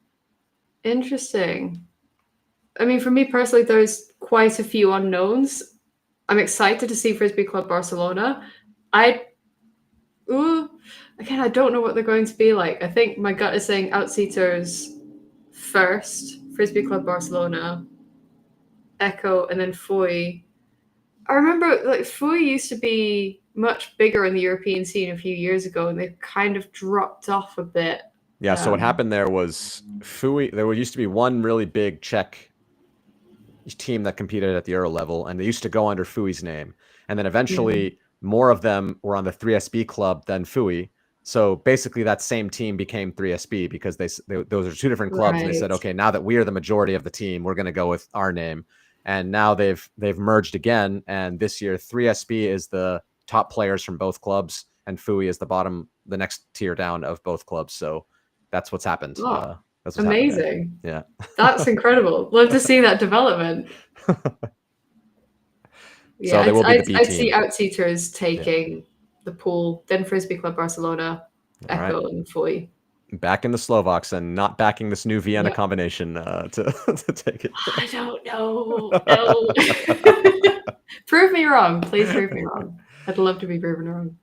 Interesting. I mean, for me personally, there's quite a few unknowns. I'm excited to see Frisbee Club Barcelona. Again, I don't know what they're going to be like. I think my gut is saying Outsiders first, Frisbee Club Barcelona, Echo, and then Fui. I remember Fui used to be much bigger in the European scene a few years ago, and they've kind of dropped off a bit. Yeah, so what happened there was Fui, there used to be one really big Czech team that competed at the Euro level, and they used to go under Fui's name. And then eventually more of them were on the 3SB club than Fui. So basically, that same team became 3SB because those are two different clubs, and they said, Right. okay, now that we are the majority of the team, we're going to go with our name. And now they've merged again, and this year 3SB is the top players from both clubs, and Fui is the next tier down of both clubs. So that's what's happened. Oh, That's what's happened there. amazing. Yeah. That's incredible. Love to see that development. So Yeah, they will be the B I'd see team. Outseaters taking the pool, then Frisbee Club Barcelona, All right. Echo, and Foy. Back in the Slovaks and not backing this new Vienna Yep. combination to take it. I don't know. No. Prove me wrong. Please prove me wrong. I'd love to be proven wrong.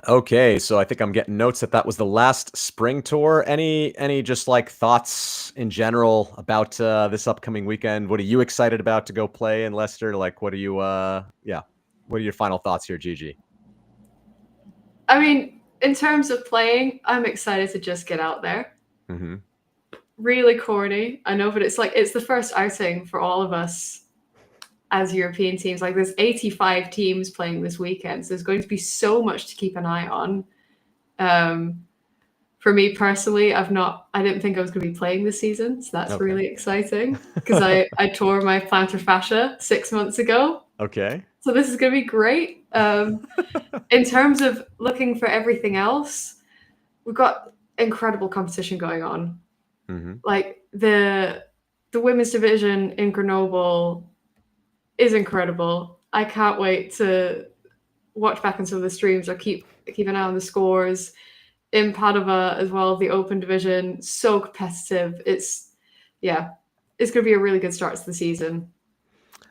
Okay, so I think I'm getting notes that was the last spring tour. Any just like thoughts in general about this upcoming weekend? What are you excited about to go play in Leicester? Like, what are you? What are your final thoughts here, GeeGee? I mean, in terms of playing, I'm excited to just get out there. Mm-hmm. Really corny, I know, but it's the first outing for all of us as European teams. Like there's 85 teams playing this weekend, so there's going to be so much to keep an eye on. For me personally, I didn't think I was going to be playing this season, so that's Okay. really exciting because I tore my plantar fascia 6 months ago. Okay. So this is going to be great. In terms of looking for everything else, we've got incredible competition going on. Mm-hmm. Like the women's division in Grenoble is incredible. I can't wait to watch back on some of the streams or keep an eye on the scores. In Padova as well, the open division, so competitive. It's going to be a really good start to the season.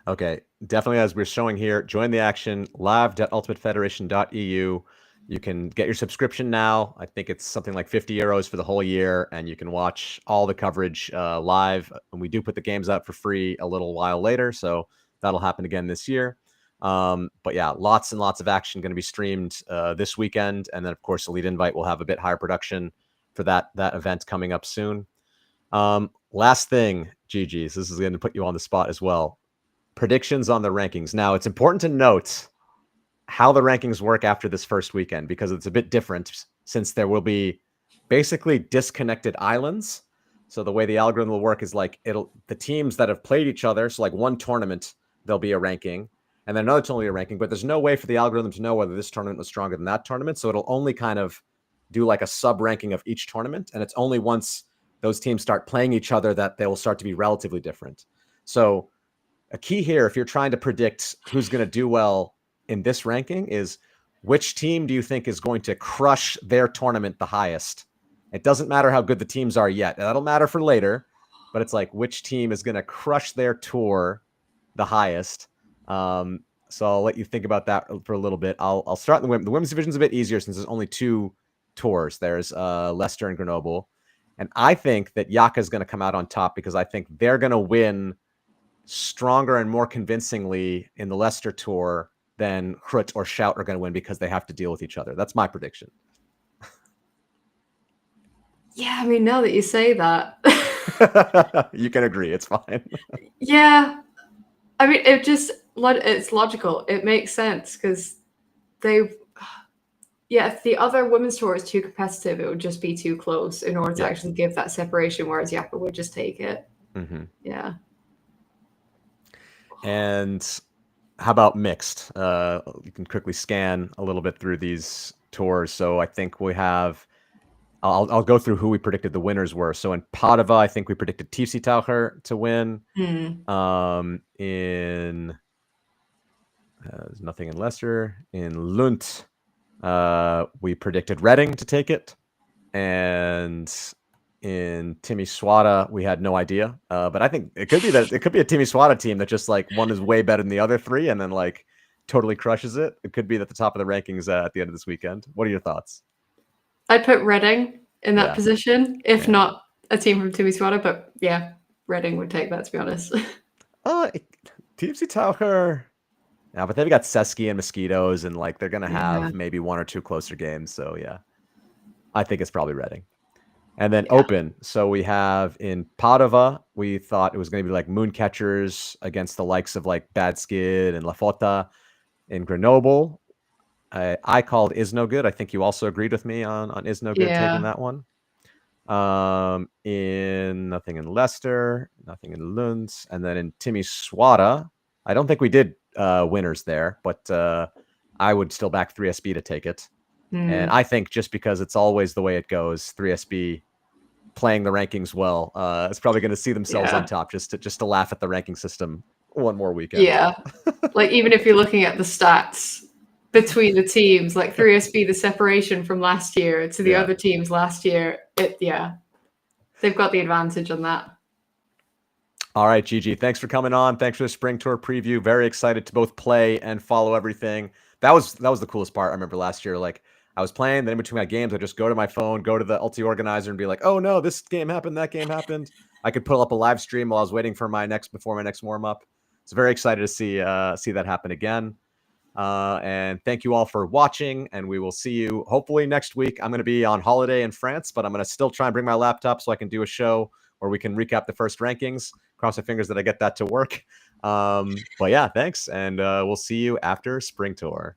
Okay, definitely, as we're showing here, join the action, live.ultimatefederation.eu. You can get your subscription now. I think it's something like 50 euros for the whole year, and you can watch all the coverage live. And we do put the games out for free a little while later, so that'll happen again this year. But yeah, lots and lots of action going to be streamed this weekend, and then of course, Elite Invite will have a bit higher production for that event coming up soon. Last thing, GeeGee, this is going to put you on the spot as well. Predictions on the rankings. Now, it's important to note how the rankings work after this first weekend because it's a bit different since there will be basically disconnected islands. So the way the algorithm will work is like the teams that have played each other, so like one tournament, there'll be a ranking, and then another tournament will be a ranking, but there's no way for the algorithm to know whether this tournament was stronger than that tournament. So it'll only kind of do like a sub ranking of each tournament, and it's only once those teams start playing each other that they will start to be relatively different. So a key here, if you're trying to predict who's going to do well in this ranking, is which team do you think is going to crush their tournament the highest? It doesn't matter how good the teams are yet. That'll matter for later, but it's like which team is going to crush their tour the highest. So I'll let you think about that for a little bit. I'll start in the women. The women's division is a bit easier since there's only two tours. There's Leicester and Grenoble. And I think that Yaka is going to come out on top because I think they're going to win stronger and more convincingly in the Leicester tour than Krut or Shout are going to win because they have to deal with each other. That's my prediction. Yeah, I mean, now that you say that, you can agree. It's fine. Yeah, I mean, it's logical. It makes sense because if the other women's tour is too competitive, it would just be too close in order to actually give that separation, whereas Yaka would just take it. Mm-hmm. Yeah. And how about mixed? You can quickly scan a little bit through these tours. So I think we have, I'll go through who we predicted the winners were. So in Padova, I think we predicted Timisoara to win. There's nothing in Leicester. In Lund, we predicted Reading to take it. And in Timisoara, we had no idea. But I think it could be a Timisoara team that just like one is way better than the other three and then like totally crushes it. It could be at the top of the rankings at the end of this weekend. What are your thoughts? I'd put Reading in that position, if not a team from Timisoara, but yeah, Reading would take that, to be honest. Timisoara. Yeah, but they've got Seski and Mosquitoes, and like they're gonna have maybe one or two closer games. So yeah, I think it's probably Reading. And then open. So we have in Padova, we thought it was going to be like Mooncatchers against the likes of like Bad Skid and La Fota. In Grenoble, I called Is No Good. I think you also agreed with me on Is No Good taking that one. In nothing in Leicester, nothing in Lund, and then in Timisoara. I don't think we did winners there, but I would still back 3SB to take it. And I think just because it's always the way it goes, 3SB playing the rankings well is probably going to see themselves on top just to laugh at the ranking system one more weekend. Yeah. Like, even if you're looking at the stats between the teams, like 3SB, the separation from last year to the other teams last year, they've got the advantage on that. All right, GeeGee, thanks for coming on. Thanks for the spring tour preview. Very excited to both play and follow everything. That was the coolest part. I remember last year, like I was playing, then in between my games, I just go to my phone, go to the Ulti organizer, and be like, "Oh no, this game happened, that game happened." I could pull up a live stream while I was waiting for before my next warm up. So very excited to see that happen again. And thank you all for watching, and we will see you hopefully next week. I'm going to be on holiday in France, but I'm going to still try and bring my laptop so I can do a show where we can recap the first rankings. Cross my fingers that I get that to work. But yeah, thanks, and we'll see you after Spring Tour.